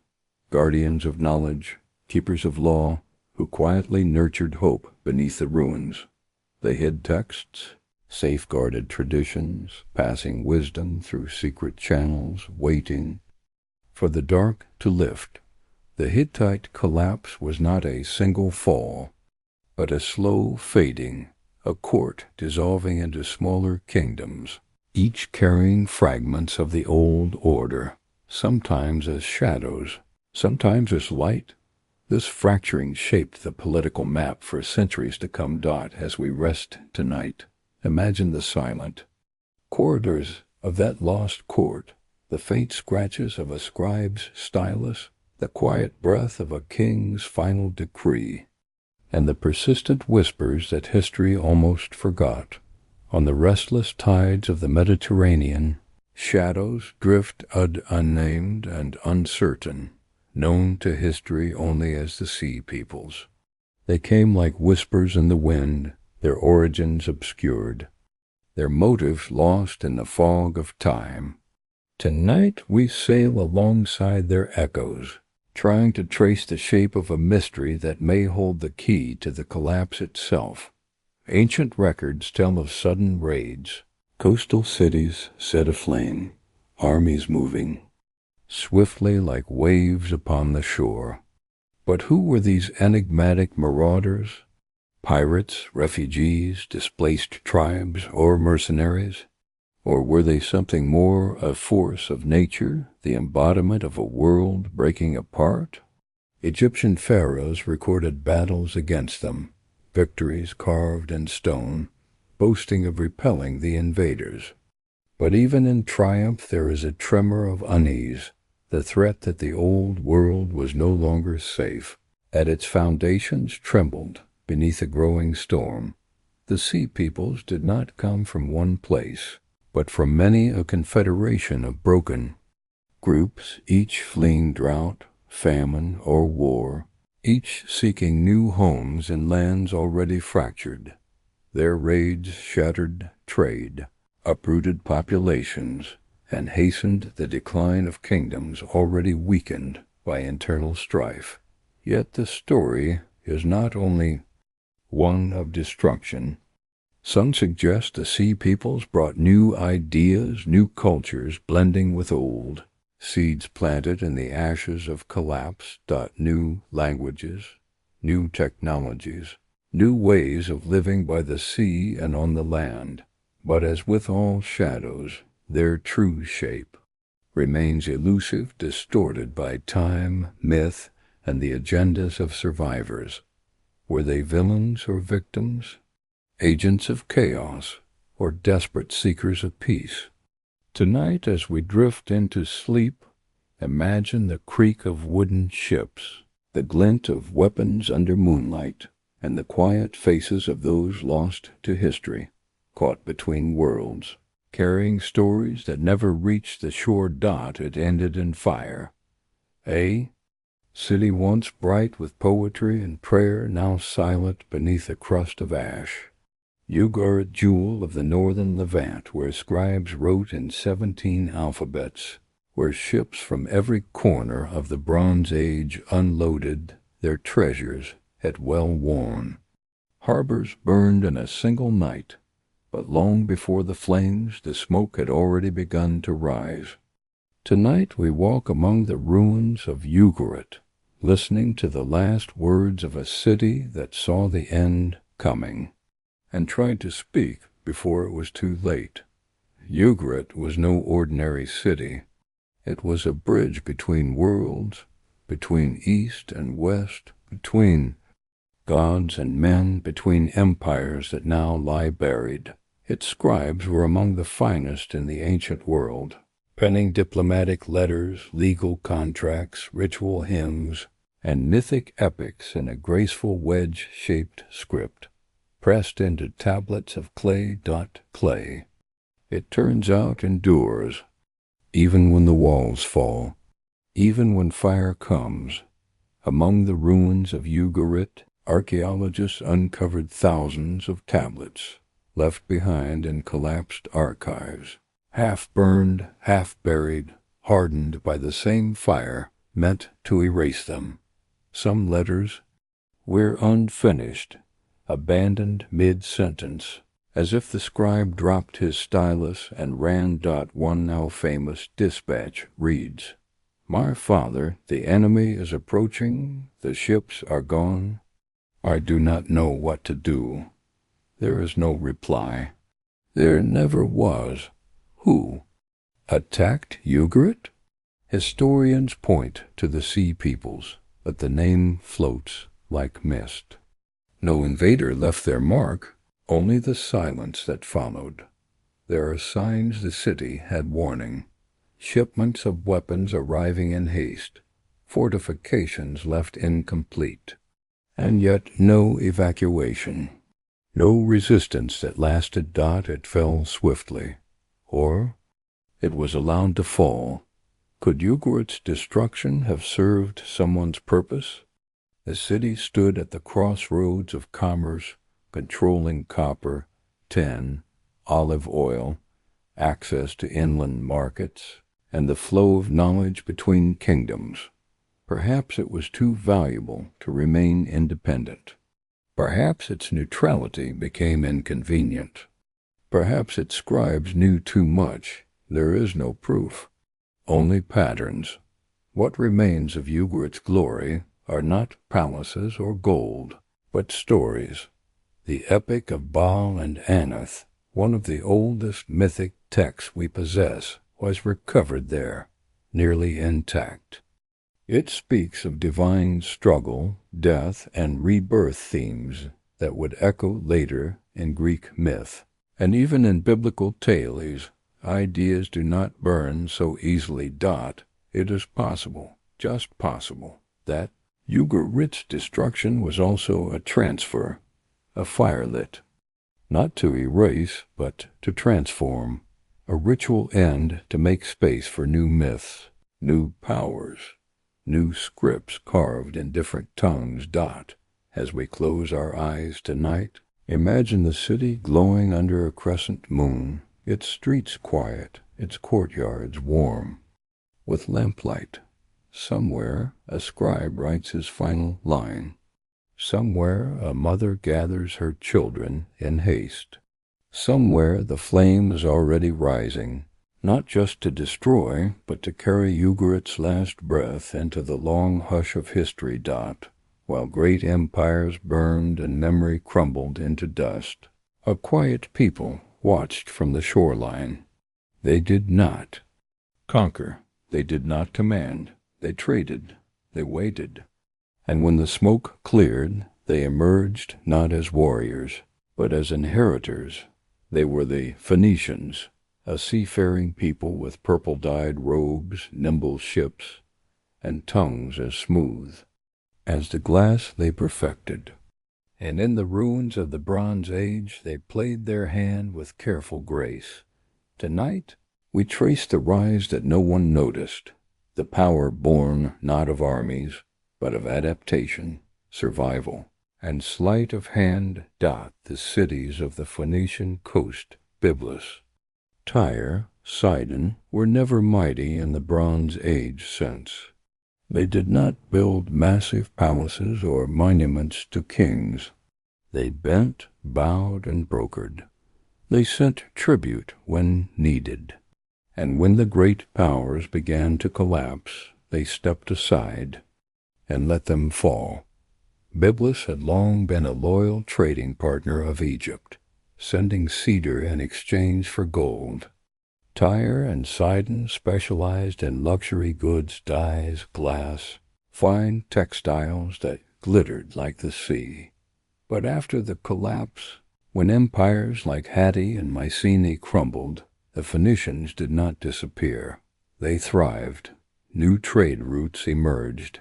guardians of knowledge, keepers of law, who quietly nurtured hope beneath the ruins. They hid texts, safeguarded traditions, passing wisdom through secret channels, waiting for the dark to lift. The Hittite collapse was not a single fall, but a slow fading, a court dissolving into smaller kingdoms, each carrying fragments of the old order, sometimes as shadows, sometimes as light. This fracturing shaped the political map for centuries to come. As we rest tonight, imagine the silent corridors of that lost court, the faint scratches of a scribe's stylus, the quiet breath of a king's final decree, and the persistent whispers that history almost forgot. On the restless tides of the Mediterranean, shadows drift unnamed and uncertain, known to history only as the sea peoples. They came like whispers in the wind, their origins obscured, their motives lost in the fog of time. Tonight we sail alongside their echoes, trying to trace the shape of a mystery that may hold the key to the collapse itself. Ancient records tell of sudden raids, coastal cities set aflame, armies moving swiftly like waves upon the shore. But who were these enigmatic marauders? Pirates, refugees, displaced tribes, or mercenaries? Or were they something more, a force of nature, the embodiment of a world breaking apart? Egyptian pharaohs recorded battles against them, victories carved in stone, boasting of repelling the invaders. But even in triumph there is a tremor of unease, the threat that the old world was no longer safe. At its foundations trembled beneath a growing storm. The sea peoples did not come from one place, but from many a confederation of broken groups, each fleeing drought, famine, or war, each seeking new homes in lands already fractured. Their raids shattered trade, uprooted populations, and hastened the decline of kingdoms already weakened by internal strife. Yet the story is not only one of destruction. Some suggest the sea peoples brought new ideas, new cultures blending with old, seeds planted in the ashes of collapse. New languages, new technologies, new ways of living by the sea and on the land. But as with all shadows, their true shape remains elusive, distorted by time, myth, and the agendas of survivors. Were they villains or victims? Agents of chaos, or desperate seekers of peace? Tonight, as we drift into sleep, imagine the creak of wooden ships, the glint of weapons under moonlight, and the quiet faces of those lost to history, caught between worlds, carrying stories that never reached the shore. It ended in fire. A city once bright with poetry and prayer, now silent beneath a crust of ash. Ugarit, jewel of the northern Levant, where scribes wrote in 17 alphabets, where ships from every corner of the Bronze Age unloaded their treasures at well-worn. Harbors burned in a single night, but long before the flames, the smoke had already begun to rise. Tonight we walk among the ruins of Ugarit, listening to the last words of a city that saw the end coming, and tried to speak before it was too late. Ugarit was no ordinary city. It was a bridge between worlds, between east and west, between gods and men, between empires that now lie buried. Its scribes were among the finest in the ancient world, penning diplomatic letters, legal contracts, ritual hymns, and mythic epics in a graceful wedge-shaped script, pressed into tablets of clay. It turns out endures, even when the walls fall, even when fire comes. Among the ruins of Ugarit, archaeologists uncovered thousands of tablets left behind in collapsed archives, half burned, half buried, hardened by the same fire meant to erase them. Some letters were unfinished, abandoned mid-sentence, as if the scribe dropped his stylus and ran. One now famous dispatch reads, "My father, the enemy is approaching, the ships are gone. I do not know what to do." There is no reply. There never was. Who attacked Ugarit? Historians point to the sea peoples, but the name floats like mist. No invader left their mark, only the silence that followed. There are signs the city had warning. Shipments of weapons arriving in haste, fortifications left incomplete, and yet no evacuation. No resistance that lasted. It fell swiftly, or it was allowed to fall. Could Ugarit's destruction have served someone's purpose? The city stood at the crossroads of commerce, controlling copper, tin, olive oil, access to inland markets, and the flow of knowledge between kingdoms. Perhaps it was too valuable to remain independent. Perhaps its neutrality became inconvenient. Perhaps its scribes knew too much. There is no proof, only patterns. What remains of Ugarit's glory are not palaces or gold, but stories. The epic of Baal and Anath, one of the oldest mythic texts we possess, was recovered there, nearly intact. It speaks of divine struggle, death, and rebirth themes that would echo later in Greek myth. And even in biblical tales, ideas do not burn so easily. It is possible, just possible, that Ugarit's destruction was also a transfer, a firelit, not to erase, but to transform, a ritual end to make space for new myths, new powers, new scripts carved in different tongues. As we close our eyes tonight, imagine the city glowing under a crescent moon, its streets quiet, its courtyards warm, with lamplight. Somewhere a scribe writes his final line. Somewhere a mother gathers her children in haste. Somewhere the flame is already rising, not just to destroy, but to carry Ugarit's last breath into the long hush of history. While great empires burned and memory crumbled into dust, a quiet people watched from the shoreline. They did not conquer, they did not command, they traded, they waited. And when the smoke cleared, they emerged not as warriors, but as inheritors. They were the Phoenicians, a seafaring people with purple-dyed robes, nimble ships, and tongues as smooth as the glass they perfected. And in the ruins of the Bronze Age they played their hand with careful grace. Tonight we trace the rise that no one noticed, the power born not of armies, but of adaptation, survival, and sleight of hand. The cities of the Phoenician coast, Byblos, Tyre, Sidon, were never mighty in the Bronze Age sense. They did not build massive palaces or monuments to kings. They bent, bowed, and brokered. They sent tribute when needed. And when the great powers began to collapse, they stepped aside and let them fall. Byblos had long been a loyal trading partner of Egypt, sending cedar in exchange for gold. Tyre and Sidon specialized in luxury goods, dyes, glass, fine textiles that glittered like the sea. But after the collapse, when empires like Hatti and Mycenae crumbled, the Phoenicians did not disappear. They thrived. New trade routes emerged.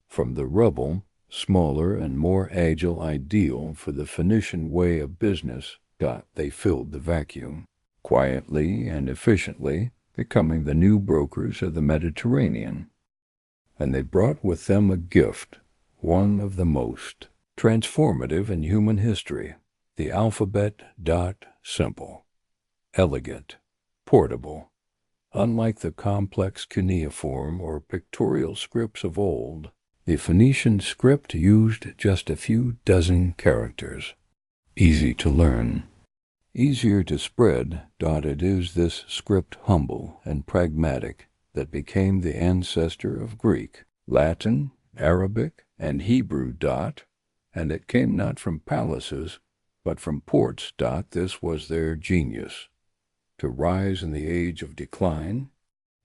From the rubble, smaller and more agile ideal for the Phoenician way of business, they filled the vacuum. quietly and efficiently becoming the new brokers of the Mediterranean. And they brought with them a gift, one of the most transformative in human history, the alphabet dot simple, elegant, portable. Unlike the complex cuneiform or pictorial scripts of old, the Phoenician script used just a few dozen characters. Easy to learn, easier to spread, it is this script humble and pragmatic that became the ancestor of Greek, Latin, Arabic, and Hebrew. And it came not from palaces, but from ports. This was their genius. To rise in the age of decline,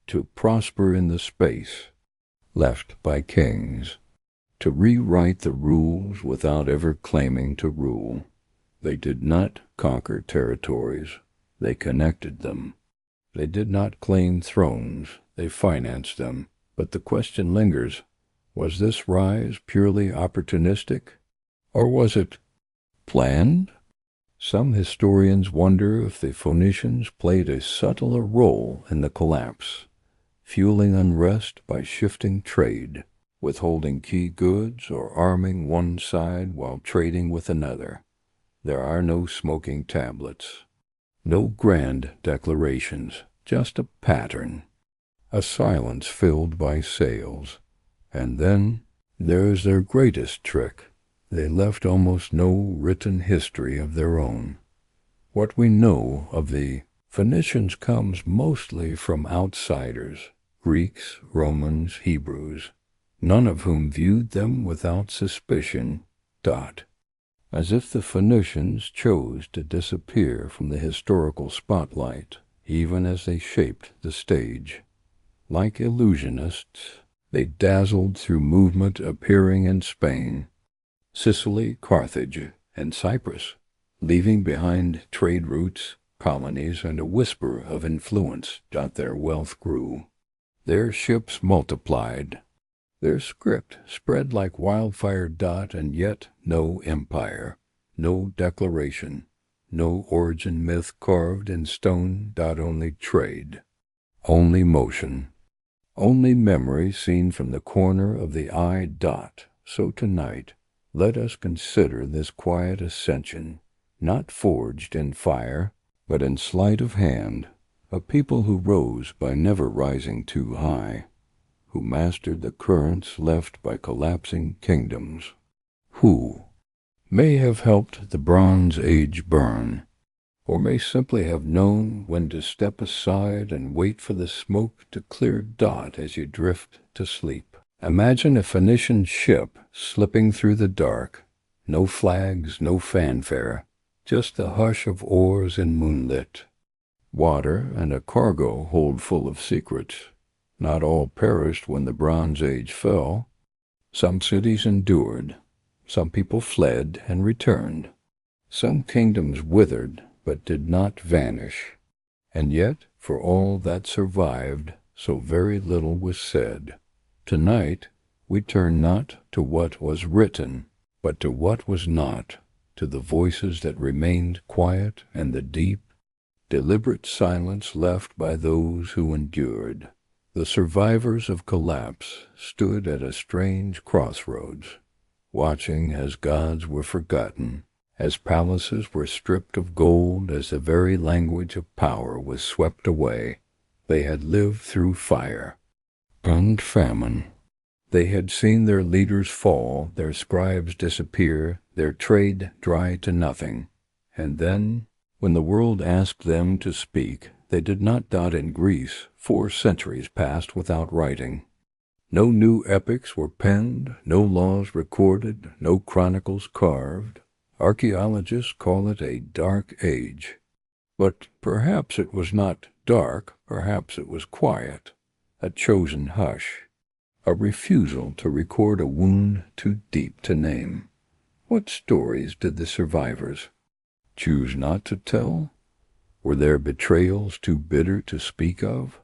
to prosper in the space left by kings, to rewrite the rules without ever claiming to rule. They did not conquer territories, they connected them. They did not claim thrones, they financed them. But the question lingers, was this rise purely opportunistic, or was it planned? Some historians wonder if the Phoenicians played a subtler role in the collapse, fueling unrest by shifting trade, withholding key goods or arming one side while trading with another. There are no smoking tablets, no grand declarations, just a pattern, a silence filled by sails. And then there's their greatest trick. They left almost no written history of their own. What we know of the Phoenicians comes mostly from outsiders, Greeks, Romans, Hebrews, none of whom viewed them without suspicion. As if the Phoenicians chose to disappear from the historical spotlight, even as they shaped the stage. Like illusionists, they dazzled through movement appearing in Spain, Sicily, Carthage, and Cyprus, leaving behind trade routes, colonies, and a whisper of influence. Their wealth grew. Their ships multiplied. Their script spread like wildfire. And yet no empire, no declaration, no origin myth carved in stone. Only trade, only motion, only memory seen from the corner of the eye. So tonight, let us consider this quiet ascension, not forged in fire, but in sleight of hand, a people who rose by never rising too high, who mastered the currents left by collapsing kingdoms, who may have helped the Bronze Age burn, or may simply have known when to step aside and wait for the smoke to clear. As you drift to sleep. Imagine a Phoenician ship slipping through the dark, no flags, no fanfare, just the hush of oars in moonlit water and a cargo hold full of secrets. Not all perished when the Bronze Age fell. Some cities endured, some people fled and returned. Some kingdoms withered but did not vanish. And yet, for all that survived, so very little was said. Tonight, we turn not to what was written, but to what was not, to the voices that remained quiet and the deep, deliberate silence left by those who endured. The survivors of collapse stood at a strange crossroads, watching as gods were forgotten, as palaces were stripped of gold, as the very language of power was swept away. They had lived through fire and famine. They had seen their leaders fall, their scribes disappear, their trade dry to nothing. And then, when the world asked them to speak, they did not. In Greece, 4 centuries passed without writing. No new epics were penned, no laws recorded, no chronicles carved. Archaeologists call it a dark age. But perhaps it was not dark, perhaps it was quiet, a chosen hush, a refusal to record a wound too deep to name. What stories did the survivors choose not to tell? Were their betrayals too bitter to speak of?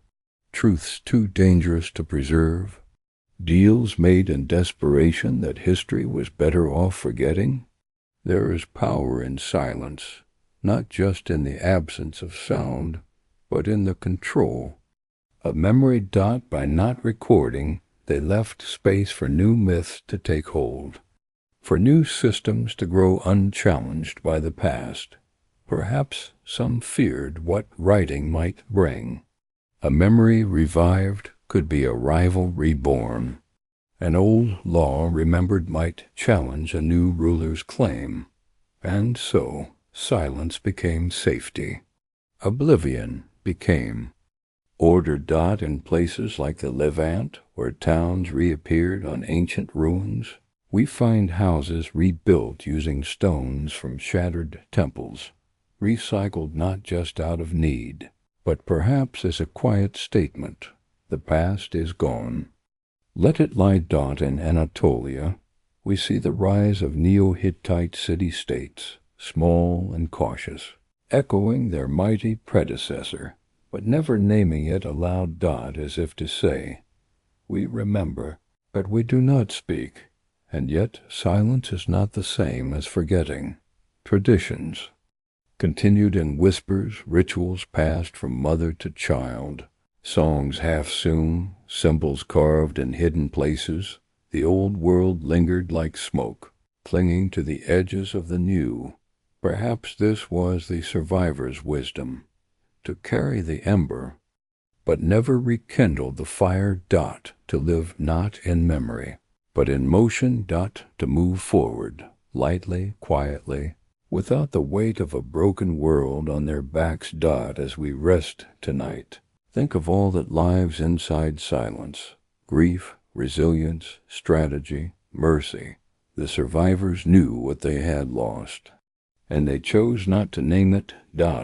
Truths too dangerous to preserve? Deals made in desperation that history was better off forgetting? There is power in silence, not just in the absence of sound, but in the control. A memory dot. By not recording, they left space for new myths to take hold, for new systems to grow unchallenged by the past. Perhaps some feared what writing might bring. A memory revived could be a rival reborn. An old law remembered might challenge a new ruler's claim. And so silence became safety. Oblivion became order. In places like the Levant, where towns reappeared on ancient ruins, we find houses rebuilt using stones from shattered temples, recycled not just out of need, but perhaps as a quiet statement: the past is gone. Let it lie. In Anatolia, we see the rise of Neo-Hittite city-states, small and cautious, echoing their mighty predecessor, but never naming it aloud. As if to say, we remember, but we do not speak. And yet silence is not the same as forgetting. Traditions, continued in whispers, rituals passed from mother to child, songs half-sung, symbols carved in hidden places. The old world lingered like smoke, clinging to the edges of the new. Perhaps this was the survivor's wisdom, to carry the ember, but never rekindle the fire. To live not in memory, but in motion. To move forward, lightly, quietly, without the weight of a broken world on their backs. As we rest tonight, think of all that lives inside silence: grief, resilience, strategy, mercy. The survivors knew what they had lost, and they chose not to name it.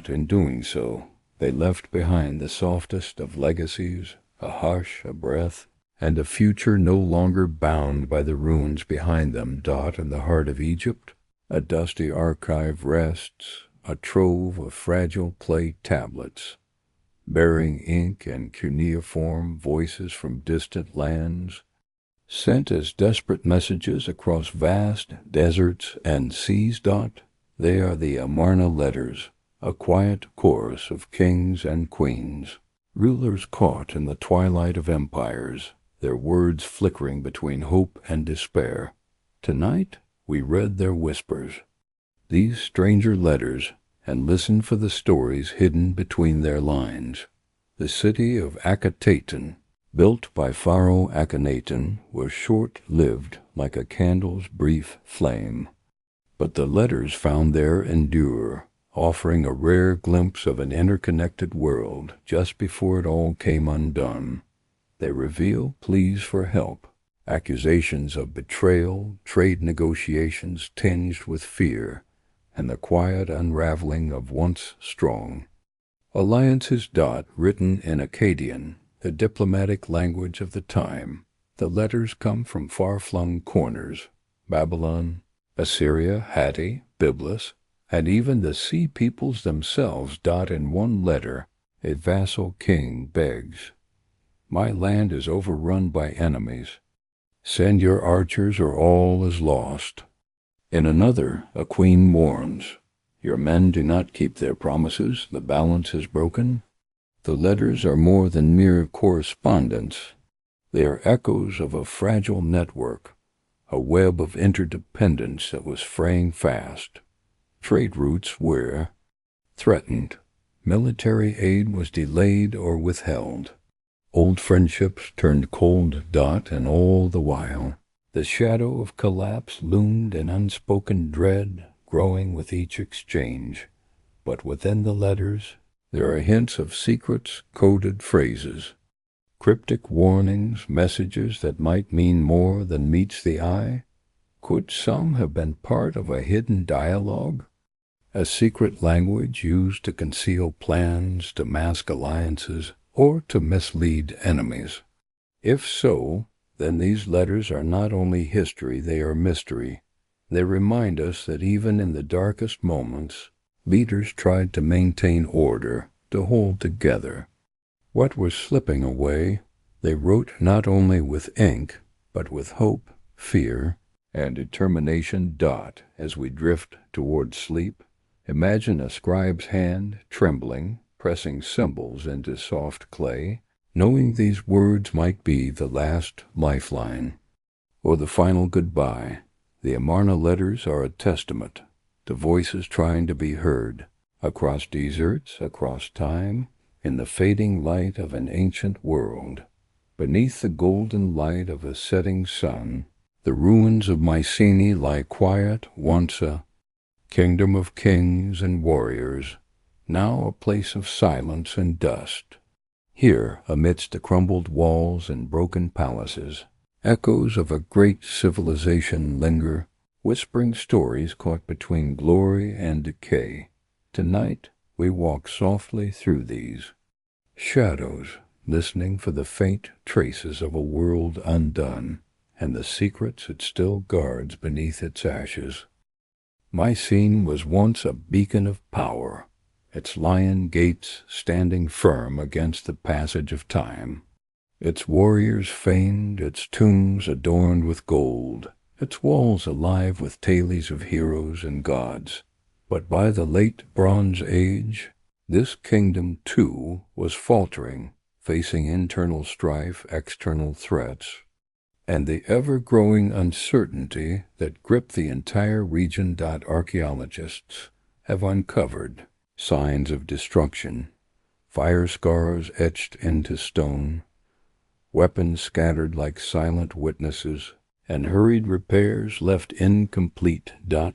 In doing so, they left behind the softest of legacies, a hush, a breath, and a future no longer bound by the ruins behind them. In the heart of Egypt, a dusty archive rests, a trove of fragile clay tablets, bearing ink and cuneiform voices from distant lands, sent as desperate messages across vast deserts and seas. They are the Amarna letters, a quiet chorus of kings and queens, rulers caught in the twilight of empires, their words flickering between hope and despair. Tonight we read their whispers, these stranger letters, and listened for the stories hidden between their lines. The city of Akhetaten, built by Pharaoh Akhenaten, was short-lived like a candle's brief flame. But the letters found there endure, offering a rare glimpse of an interconnected world just before it all came undone. They reveal pleas for help, accusations of betrayal, trade negotiations tinged with fear, and the quiet unraveling of once strong alliances. Written in Akkadian, the diplomatic language of the time, the letters come from far-flung corners: Babylon, Assyria, Hatti, Byblos, and even the sea peoples themselves. In one letter, a vassal king begs, "My land is overrun by enemies. Send your archers or all is lost." In another, a queen warns, "Your men do not keep their promises, the balance is broken." The letters are more than mere correspondence. They are echoes of a fragile network, a web of interdependence that was fraying fast. Trade routes were threatened. Military aid was delayed or withheld. Old friendships turned cold. And all the while, the shadow of collapse loomed in unspoken dread, growing with each exchange. But within the letters, there are hints of secrets, coded phrases, cryptic warnings, messages that might mean more than meets the eye. Could some have been part of a hidden dialogue? A secret language used to conceal plans, to mask alliances, or to mislead enemies? If so, then these letters are not only history, they are mystery. They remind us that even in the darkest moments, leaders tried to maintain order, to hold together. What was slipping away, they wrote not only with ink, but with hope, fear, and determination. As we drift toward sleep, Imagine a scribe's hand trembling, pressing symbols into soft clay, knowing these words might be the last lifeline, or the final goodbye. The Amarna letters are a testament to voices trying to be heard, across deserts, across time, in the fading light of an ancient world. Beneath the golden light of a setting sun, the ruins of Mycenae lie quiet, once a kingdom of kings and warriors, now a place of silence and dust. Here, amidst the crumbled walls and broken palaces, echoes of a great civilization linger, whispering stories caught between glory and decay. Tonight, we walk softly through these shadows, listening for the faint traces of a world undone, and the secrets it still guards beneath its ashes. Mycenae was once a beacon of power, its lion gates standing firm against the passage of time, its warriors famed, its tombs adorned with gold, its walls alive with tales of heroes and gods. But by the late Bronze Age, this kingdom, too, was faltering, facing internal strife, external threats, and the ever-growing uncertainty that gripped the entire region. Archaeologists have uncovered signs of destruction, fire scars etched into stone, weapons scattered like silent witnesses, and hurried repairs left incomplete.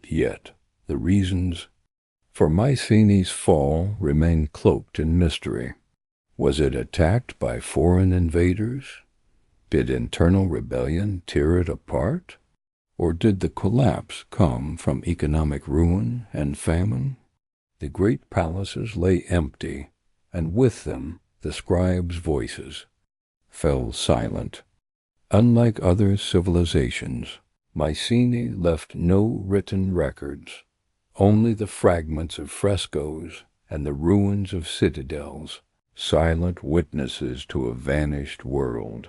Yet the reasons for Mycenae's fall remain cloaked in mystery. Was it attacked by foreign invaders? Did internal rebellion tear it apart? Or did the collapse come from economic ruin and famine? The great palaces lay empty, and with them the scribes' voices fell silent. Unlike other civilizations, Mycenae left no written records, only the fragments of frescoes and the ruins of citadels, silent witnesses to a vanished world.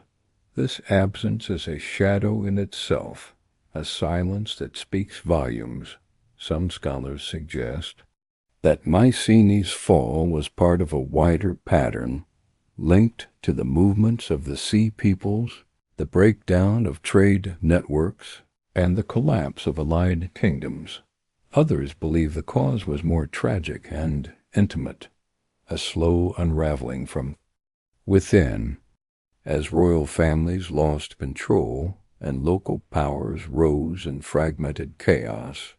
This absence is a shadow in itself, a silence that speaks volumes. Some scholars suggest that Mycenae's fall was part of a wider pattern, linked to the movements of the sea peoples, the breakdown of trade networks, and the collapse of allied kingdoms. Others believe the cause was more tragic and intimate, a slow unraveling from within, as royal families lost control and local powers rose in fragmented chaos.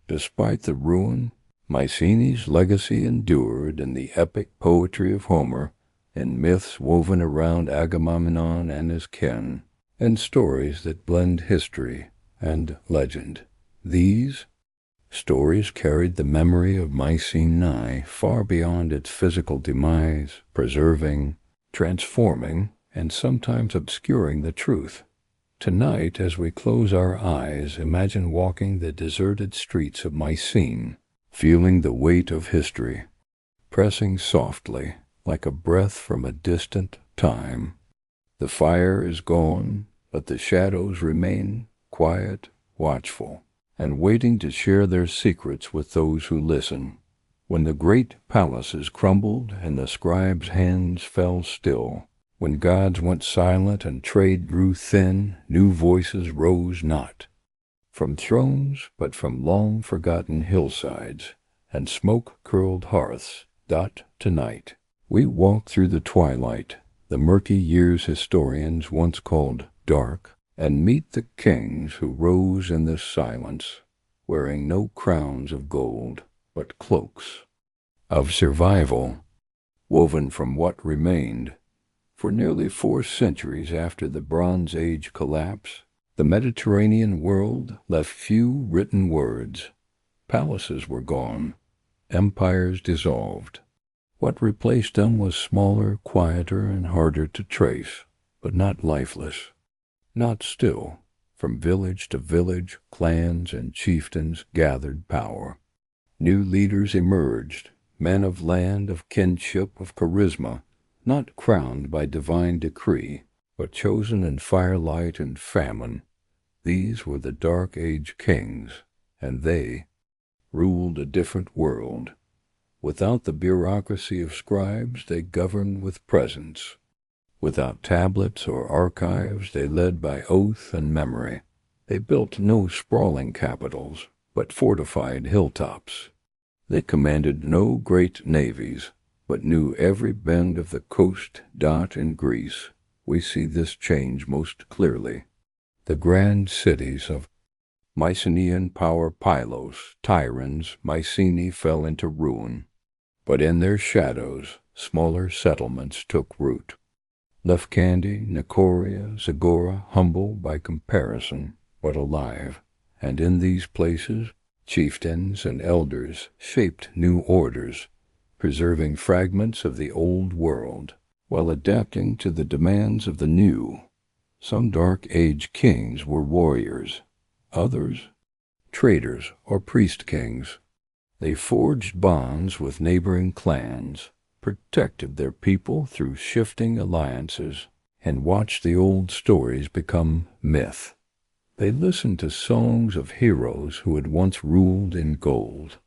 Despite the ruin, Mycenae's legacy endured in the epic poetry of Homer, in myths woven around Agamemnon and his kin, and stories that blend history and legend. These stories carried the memory of Mycenae far beyond its physical demise, preserving, transforming, and sometimes obscuring the truth. Tonight, as we close our eyes, imagine walking the deserted streets of Mycenae, feeling the weight of history, pressing softly, like a breath from a distant time. The fire is gone, but the shadows remain, quiet, watchful, and waiting to share their secrets with those who listen. When the great palaces crumbled and the scribes' hands fell still, when gods went silent and trade grew thin, new voices rose not from thrones, but from long-forgotten hillsides and smoke-curled hearths. Tonight, we walk through the twilight, the murky years historians once called dark, and meet the kings who rose in this silence, wearing no crowns of gold, but cloaks of survival, woven from what remained. For nearly 4 centuries after the Bronze Age collapse, the Mediterranean world left few written words. Palaces were gone, empires dissolved. What replaced them was smaller, quieter, and harder to trace, but not lifeless, not still. From village to village, clans and chieftains gathered power. New leaders emerged, men of land, of kinship, of charisma, not crowned by divine decree, but chosen in firelight and famine. These were the Dark Age kings, and they ruled a different world. Without the bureaucracy of scribes, they governed with presence. Without tablets or archives, they led by oath and memory. They built no sprawling capitals, but fortified hilltops. They commanded no great navies, but knew every bend of the coast. In Greece, we see this change most clearly. The grand cities of Mycenaean power Pylos, Tyrannus, Mycenae fell into ruin, but in their shadows smaller settlements took root. Lefkandi, Nicoria, Zagora, humble by comparison, but alive, and in these places chieftains and elders shaped new orders, preserving fragments of the old world, while adapting to the demands of the new. Some Dark Age kings were warriors, others traders or priest-kings. They forged bonds with neighboring clans, protected their people through shifting alliances, and watched the old stories become myth. They listened to songs of heroes who had once ruled in gold,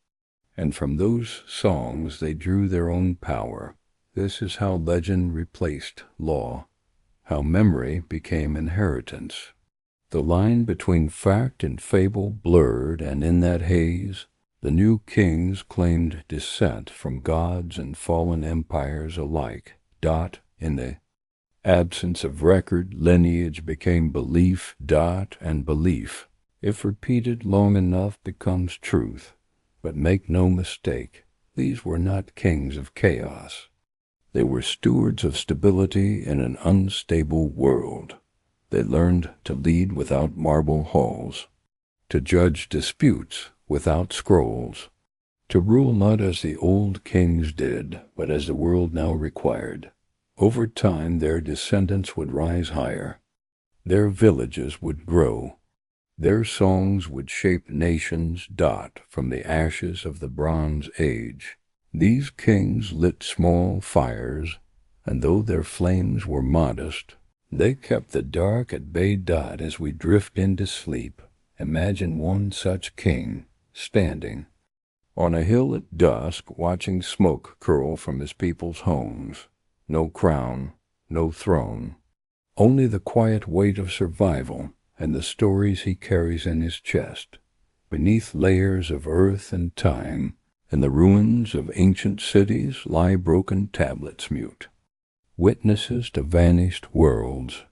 and from those songs they drew their own power. This is how legend replaced law, how memory became inheritance. The line between fact and fable blurred, and in that haze, the new kings claimed descent from gods and fallen empires alike. In the absence of record, lineage became belief. And belief, if repeated long enough, becomes truth. But make no mistake, these were not kings of chaos. They were stewards of stability in an unstable world. They learned to lead without marble halls, to judge disputes without scrolls, to rule not as the old kings did, but as the world now required. Over time their descendants would rise higher. Their villages would grow. Their songs would shape nations. From the ashes of the Bronze Age, these kings lit small fires, and though their flames were modest, they kept the dark at bay. As we drift into sleep, imagine one such king standing on a hill at dusk, watching smoke curl from his people's homes. No crown, no throne, only the quiet weight of survival and the stories he carries in his chest. Beneath layers of earth and time, in the ruins of ancient cities, lie broken tablets mute, witnesses to vanished worlds.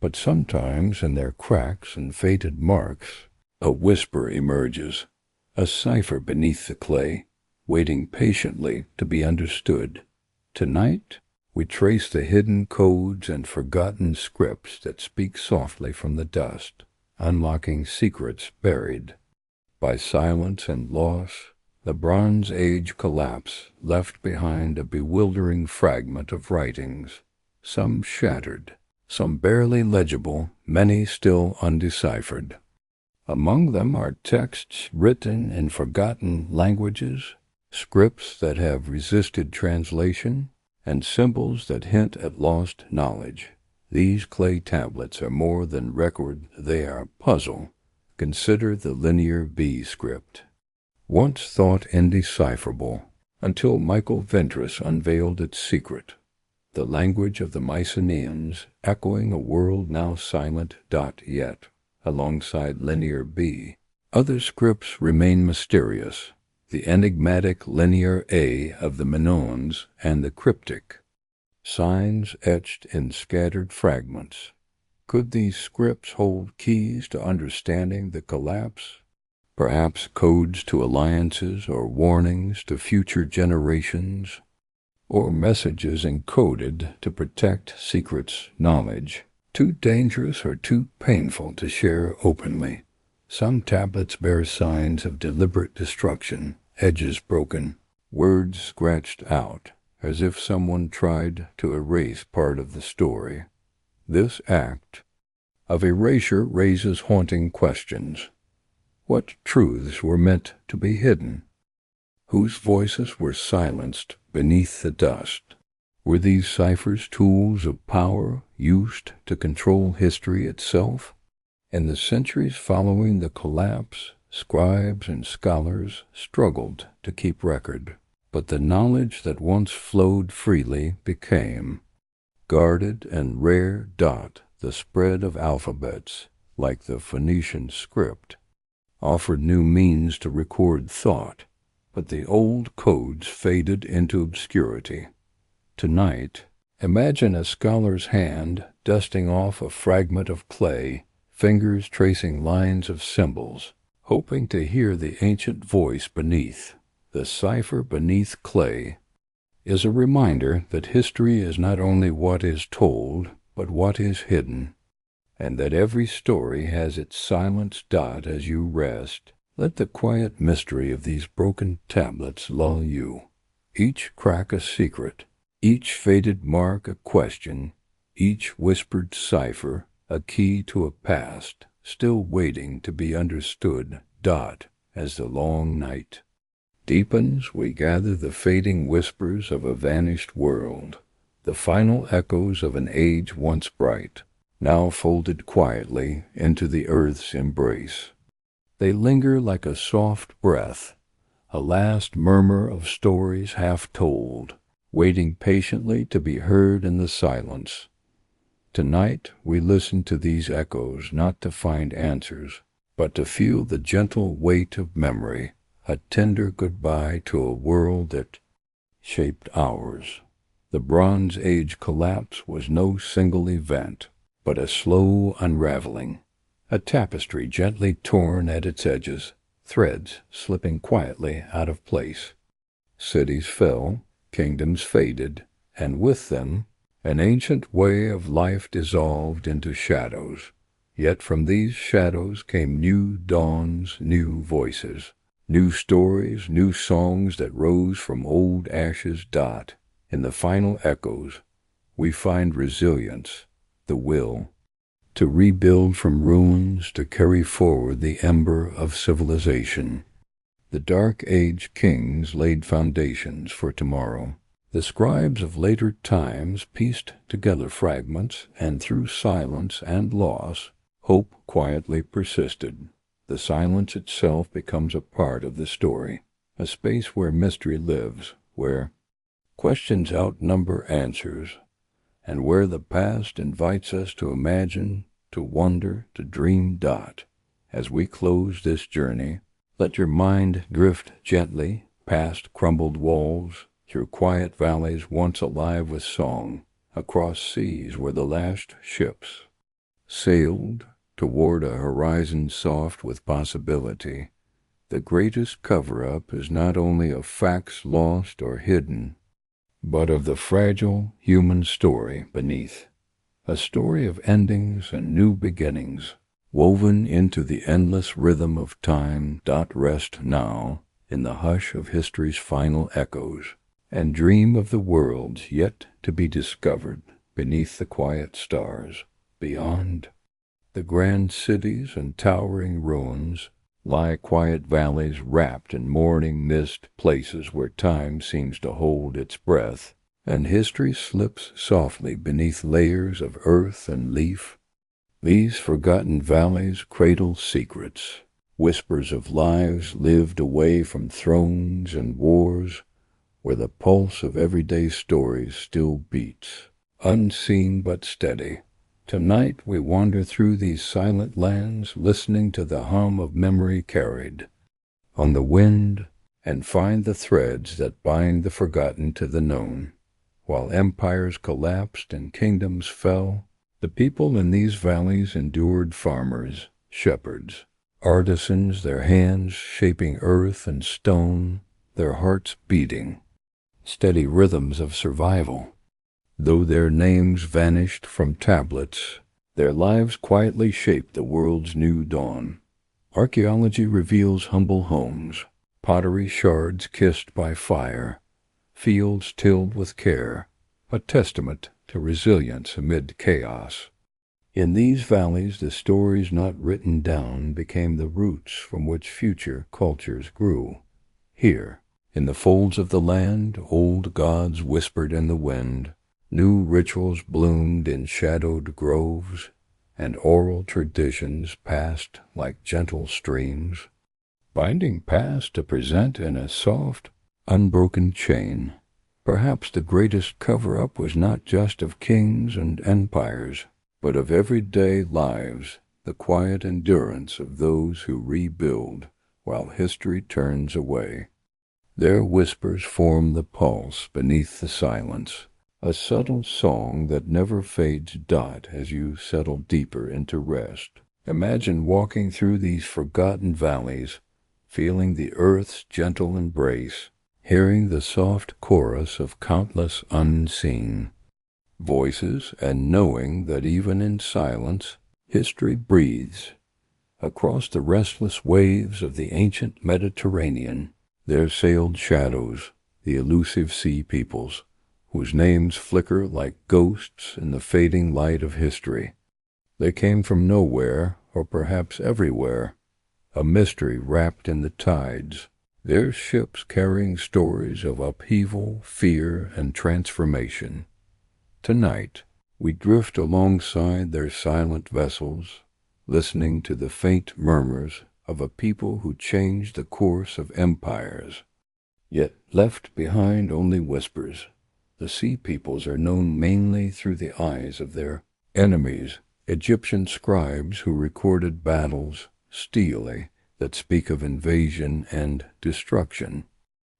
But sometimes in their cracks and faded marks, a whisper emerges, a cipher beneath the clay, waiting patiently to be understood. Tonight, we trace the hidden codes and forgotten scripts that speak softly from the dust, unlocking secrets buried by silence and loss. The Bronze Age collapse left behind a bewildering fragment of writings, some shattered, some barely legible, many still undeciphered. Among them are texts written in forgotten languages, scripts that have resisted translation, and symbols that hint at lost knowledge. These clay tablets are more than record, they are puzzle. Consider the linear B script, once thought indecipherable, until Michael Ventris unveiled its secret. The language of the Mycenaeans, echoing a world now silent. Yet, alongside linear B, other scripts remain mysterious. The enigmatic linear A of the Minoans and the cryptic signs etched in scattered fragments. Could these scripts hold keys to understanding the collapse? Perhaps codes to alliances or warnings to future generations, or messages encoded to protect secrets, knowledge too dangerous or too painful to share openly. Some tablets bear signs of deliberate destruction, edges broken, words scratched out, as if someone tried to erase part of the story. This act of erasure raises haunting questions. What truths were meant to be hidden? Whose voices were silenced beneath the dust? Were these ciphers tools of power used to control history itself? In the centuries following the collapse, Scribes and scholars struggled to keep record, but the knowledge that once flowed freely became guarded and rare. The spread of alphabets, like the Phoenician script, offered new means to record thought, but the old codes faded into obscurity. Tonight, imagine a scholar's hand dusting off a fragment of clay, fingers tracing lines of symbols, hoping to hear the ancient voice beneath. The cipher beneath clay is a reminder that history is not only what is told, but what is hidden, and that every story has its silence. As you rest, let the quiet mystery of these broken tablets lull you. Each crack a secret, each faded mark a question, each whispered cipher a key to a past still waiting to be understood. As the long night deepens, we gather the fading whispers of a vanished world, the final echoes of an age once bright, now folded quietly into the earth's embrace. They linger like a soft breath, a last murmur of stories half told, waiting patiently to be heard in the silence. Tonight we listen to these echoes not to find answers, but to feel the gentle weight of memory, a tender goodbye to a world that shaped ours. The Bronze Age collapse was no single event, but a slow unraveling, a tapestry gently torn at its edges, threads slipping quietly out of place. Cities fell, kingdoms faded, and with them an ancient way of life dissolved into shadows. Yet from these shadows came new dawns, new voices, new stories, new songs that rose from old ashes. In the final echoes, we find resilience, the will to rebuild from ruins, to carry forward the ember of civilization. The Dark Age kings laid foundations for tomorrow. The scribes of later times pieced together fragments, and through silence and loss, hope quietly persisted. The silence itself becomes a part of the story, a space where mystery lives, where questions outnumber answers, and where the past invites us to imagine, to wonder, to dream. As we close this journey, let your mind drift gently past crumbled walls, through quiet valleys once alive with song, across seas where the last ships sailed toward a horizon soft with possibility. The greatest cover-up is not only of facts lost or hidden, but of the fragile human story beneath, a story of endings and new beginnings, woven into the endless rhythm of time. Rest now in the hush of history's final echoes, and dream of the worlds yet to be discovered beneath the quiet stars. Beyond the grand cities and towering ruins lie quiet valleys wrapped in morning mist, places where time seems to hold its breath, and history slips softly beneath layers of earth and leaf. These forgotten valleys cradle secrets, whispers of lives lived away from thrones and wars, where the pulse of everyday stories still beats, unseen but steady. Tonight we wander through these silent lands, listening to the hum of memory carried on the wind, and find the threads that bind the forgotten to the known. While empires collapsed and kingdoms fell, the people in these valleys endured, farmers, shepherds, artisans, their hands shaping earth and stone, their hearts beating steady rhythms of survival. Though their names vanished from tablets, their lives quietly shaped the world's new dawn. Archaeology reveals humble homes, pottery shards kissed by fire, fields tilled with care, a testament to resilience amid chaos. In these valleys, the stories not written down became the roots from which future cultures grew. Here, in the folds of the land, old gods whispered in the wind, new rituals bloomed in shadowed groves, and oral traditions passed like gentle streams. binding past to present in a soft, unbroken chain. Perhaps the greatest cover-up was not just of kings and empires, but of everyday lives, the quiet endurance of those who rebuild while history turns away. Their whispers form the pulse beneath the silence, a subtle song that never fades. As you settle deeper into rest, imagine walking through these forgotten valleys, feeling the earth's gentle embrace, hearing the soft chorus of countless unseen voices, and knowing that even in silence, history breathes. Across the restless waves of the ancient Mediterranean, there sailed shadows, the elusive sea peoples, whose names flicker like ghosts in the fading light of history. They came from nowhere, or perhaps everywhere, a mystery wrapped in the tides, their ships carrying stories of upheaval, fear, and transformation. Tonight, we drift alongside their silent vessels, listening to the faint murmurs of a people who changed the course of empires, yet left behind only whispers. The sea peoples are known mainly through the eyes of their enemies, Egyptian scribes who recorded battles steelly that speak of invasion and destruction.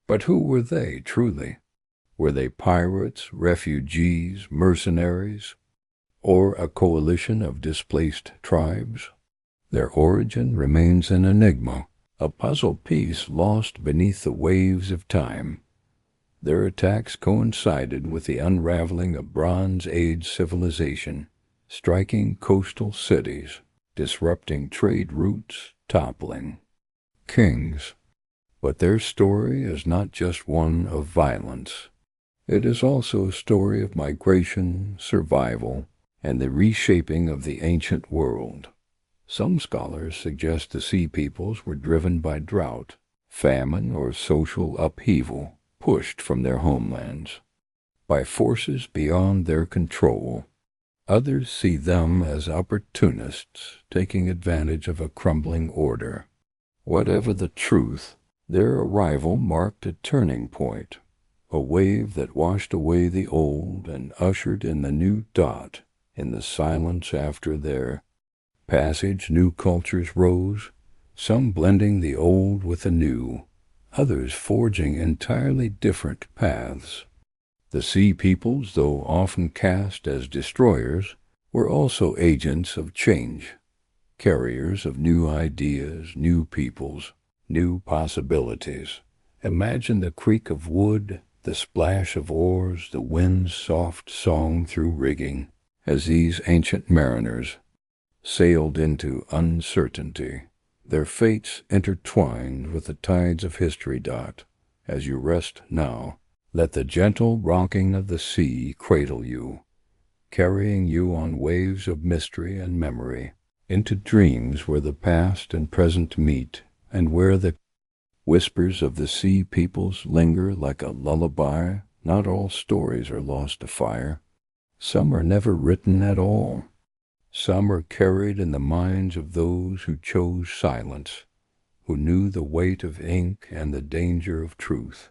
But who were they truly? Were they pirates, refugees, mercenaries, or a coalition of displaced tribes? Their origin remains an enigma, a puzzle piece lost beneath the waves of time. Their attacks coincided with the unraveling of Bronze Age civilization, striking coastal cities, disrupting trade routes, toppling kings. But their story is not just one of violence. It is also a story of migration, survival, and the reshaping of the ancient world. Some scholars suggest the sea peoples were driven by drought, famine, or social upheaval, pushed from their homelands by forces beyond their control. Others see them as opportunists taking advantage of a crumbling order. Whatever the truth, their arrival marked a turning point, a wave that washed away the old and ushered in the new. In the silence after their passage, new cultures rose, some blending the old with the new, others forging entirely different paths. The sea peoples, though often cast as destroyers, were also agents of change, carriers of new ideas, new peoples, new possibilities. Imagine the creak of wood, the splash of oars, the wind's soft song through rigging, as these ancient mariners sailed into uncertainty, their fates intertwined with the tides of history. As you rest now, let the gentle rocking of the sea cradle you, carrying you on waves of mystery and memory, into dreams where the past and present meet, and where the whispers of the sea peoples linger like a lullaby. Not all stories are lost to fire. Some are never written at all. Some are carried in the minds of those who chose silence, who knew the weight of ink and the danger of truth.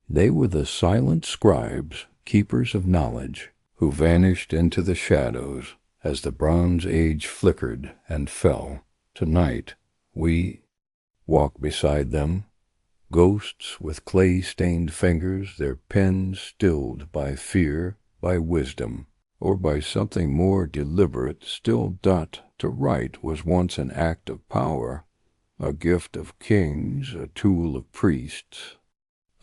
They were the silent scribes, keepers of knowledge, who vanished into the shadows as the Bronze Age flickered and fell. Tonight, we walk beside them, ghosts with clay-stained fingers, their pens stilled by fear, by wisdom, or by something more deliberate still. To write was once an act of power, a gift of kings, a tool of priests.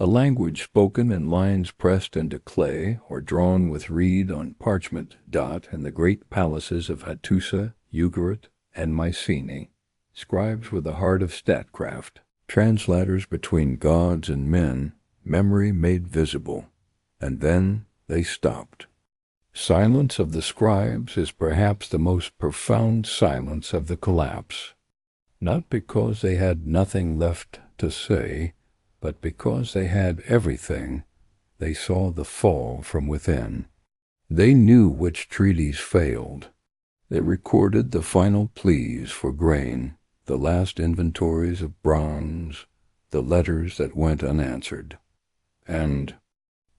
A language spoken in lines pressed into clay or drawn with reed on parchment. In the great palaces of Hattusa, Ugarit, and Mycenae, scribes were the heart of statecraft, translators between gods and men, memory made visible. And then they stopped. Silence of the scribes is perhaps the most profound silence of the collapse, not because they had nothing left to say, but because they had everything. They saw the fall from within. They knew which treaties failed. They recorded the final pleas for grain, the last inventories of bronze, the letters that went unanswered. And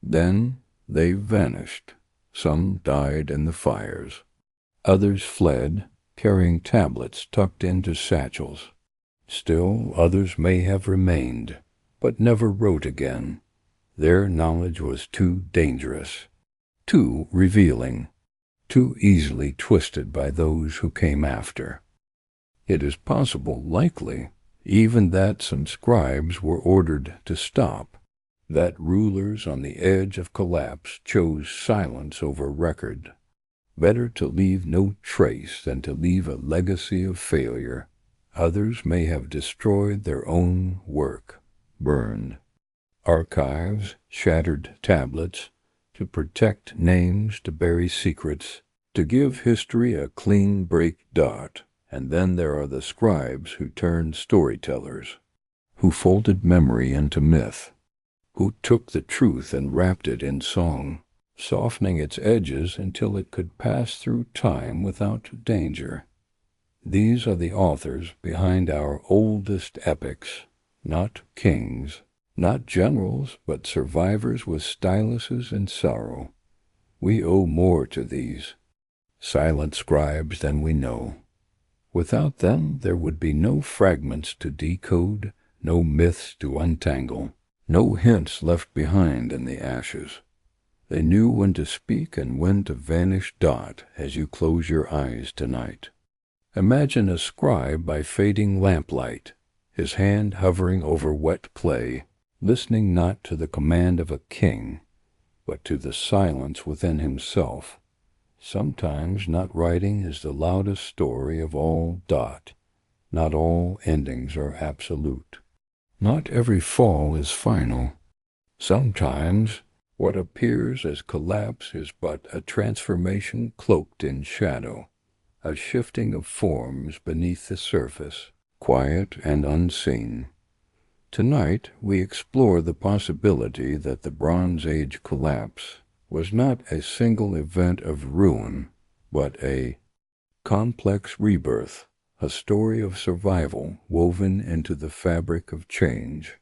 then they vanished. Some died in the fires. Others fled, carrying tablets tucked into satchels. Still others may have remained, but never wrote again. Their knowledge was too dangerous, too revealing, too easily twisted by those who came after. It is possible, likely, even that some scribes were ordered to stop, that rulers on the edge of collapse chose silence over record. Better to leave no trace than to leave a legacy of failure. Others may have destroyed their own work, burned archives, shattered tablets, to protect names, to bury secrets, to give history a clean break dot. And then there are the scribes who turned storytellers, who folded memory into myth, who took the truth and wrapped it in song, softening its edges until it could pass through time without danger. These are the authors behind our oldest epics, not kings, not generals, but survivors with styluses and sorrow. We owe more to these silent scribes than we know. Without them there would be no fragments to decode, no myths to untangle, no hints left behind in the ashes. They knew when to speak and when to vanish dot as you close your eyes tonight. Imagine a scribe by fading lamplight, his hand hovering over wet clay, listening not to the command of a king, but to the silence within himself. Sometimes not writing is the loudest story of all dot. Not all endings are absolute. Not every fall is final. Sometimes what appears as collapse is but a transformation cloaked in shadow, a shifting of forms beneath the surface, quiet and unseen. Tonight we explore the possibility that the Bronze Age collapse was not a single event of ruin, but a complex rebirth, a story of survival woven into the fabric of change.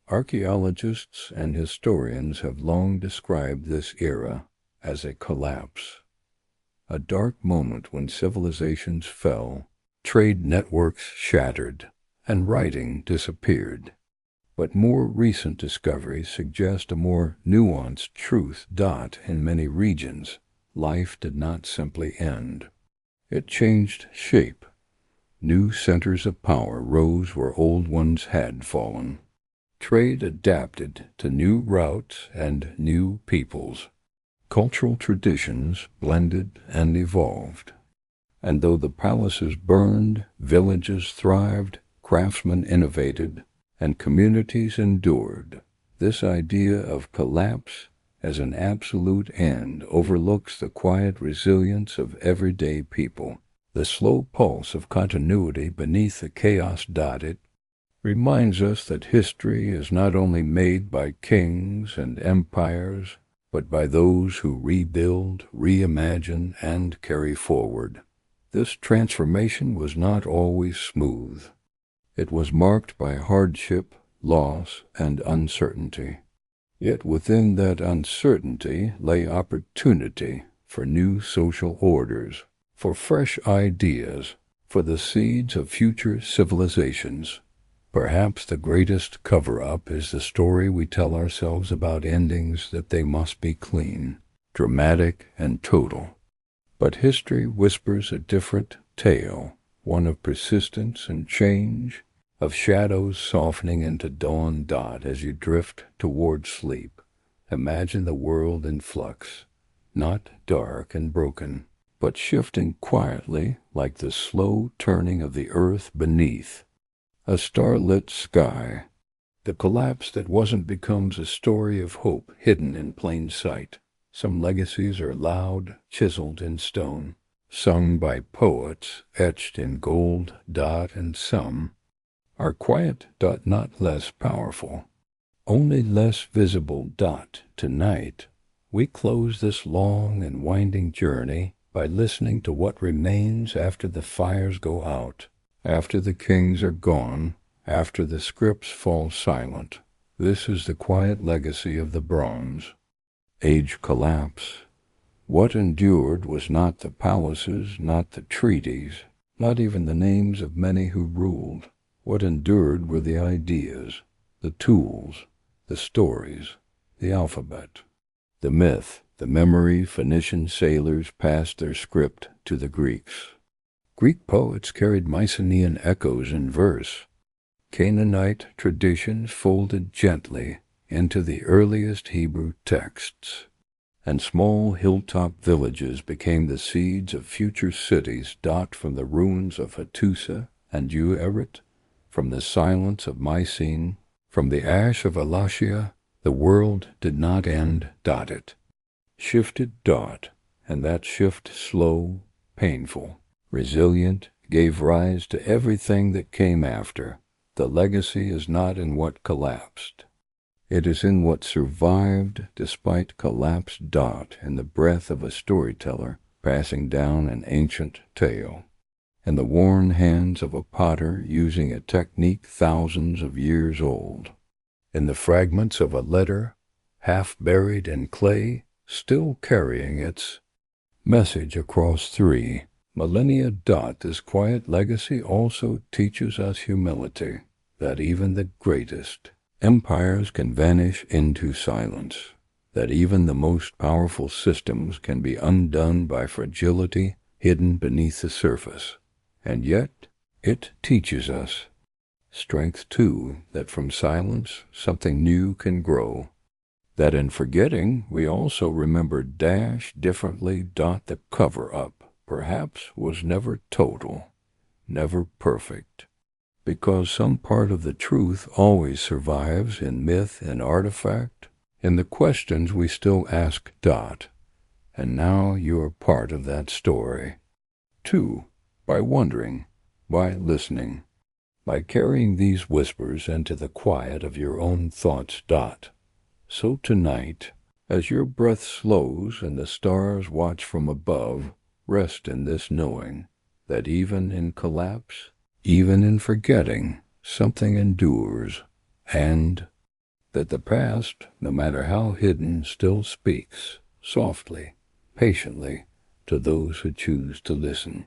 Archaeologists and historians have long described this era as a collapse, a dark moment when civilizations fell, trade networks shattered, and writing disappeared. But more recent discoveries suggest a more nuanced truth dot in many regions. Life did not simply end. It changed shape. New centers of power rose where old ones had fallen. Trade adapted to new routes and new peoples. Cultural traditions blended and evolved. And though the palaces burned, villages thrived, craftsmen innovated, and communities endured, this idea of collapse as an absolute end overlooks the quiet resilience of everyday people, the slow pulse of continuity beneath the chaos dotted, reminds us that history is not only made by kings and empires, but by those who rebuild, reimagine, and carry forward. This transformation was not always smooth. It was marked by hardship, loss, and uncertainty. Yet within that uncertainty lay opportunity for new social orders, for fresh ideas, for the seeds of future civilizations. Perhaps the greatest cover-up is the story we tell ourselves about endings, that they must be clean, dramatic, and total. But history whispers a different tale, one of persistence and change, of shadows softening into dawn dot as you drift toward sleep. Imagine the world in flux, not dark and broken, but shifting quietly like the slow turning of the earth beneath. A starlit sky. The collapse that wasn't becomes a story of hope hidden in plain sight. Some legacies are loud, chiseled in stone, sung by poets, etched in gold dot, and some are quiet dot, not less powerful, only less visible dot. Tonight, we close this long and winding journey by listening to what remains after the fires go out, After the kings are gone, after the scripts fall silent, this is the quiet legacy of the bronze. Age collapse. What endured was not the palaces, not the treaties, not even the names of many who ruled. What endured were the ideas, the tools, the stories, the alphabet. The myth, the memory Phoenician sailors passed their script to the Greeks. Greek poets carried Mycenaean echoes in verse. Canaanite traditions folded gently into the earliest Hebrew texts, and small hilltop villages became the seeds of future cities dot from the ruins of Hattusa and Uerit, from the silence of Mycene, from the ash of Elachia. The world did not end, it shifted, and that shift slow, painful, resilient, gave rise to everything that came after. The legacy is not in what collapsed. It is in what survived despite collapse, in the breath of a storyteller passing down an ancient tale, in the worn hands of a potter using a technique thousands of years old, in the fragments of a letter half buried in clay, still carrying its message across 3 millennia. This quiet legacy also teaches us humility, that even the greatest empires can vanish into silence, that even the most powerful systems can be undone by fragility hidden beneath the surface. And yet it teaches us strength too, that from silence something new can grow, that in forgetting we also remember differently. The cover-up perhaps was never total, never perfect, because some part of the truth always survives in myth and artifact, in the questions we still ask. And now you are part of that story, too, by wondering, by listening, by carrying these whispers into the quiet of your own thoughts. So tonight, as your breath slows and the stars watch from above, rest in this knowing that even in collapse, even in forgetting, something endures, and that the past, no matter how hidden, still speaks, softly, patiently, to those who choose to listen.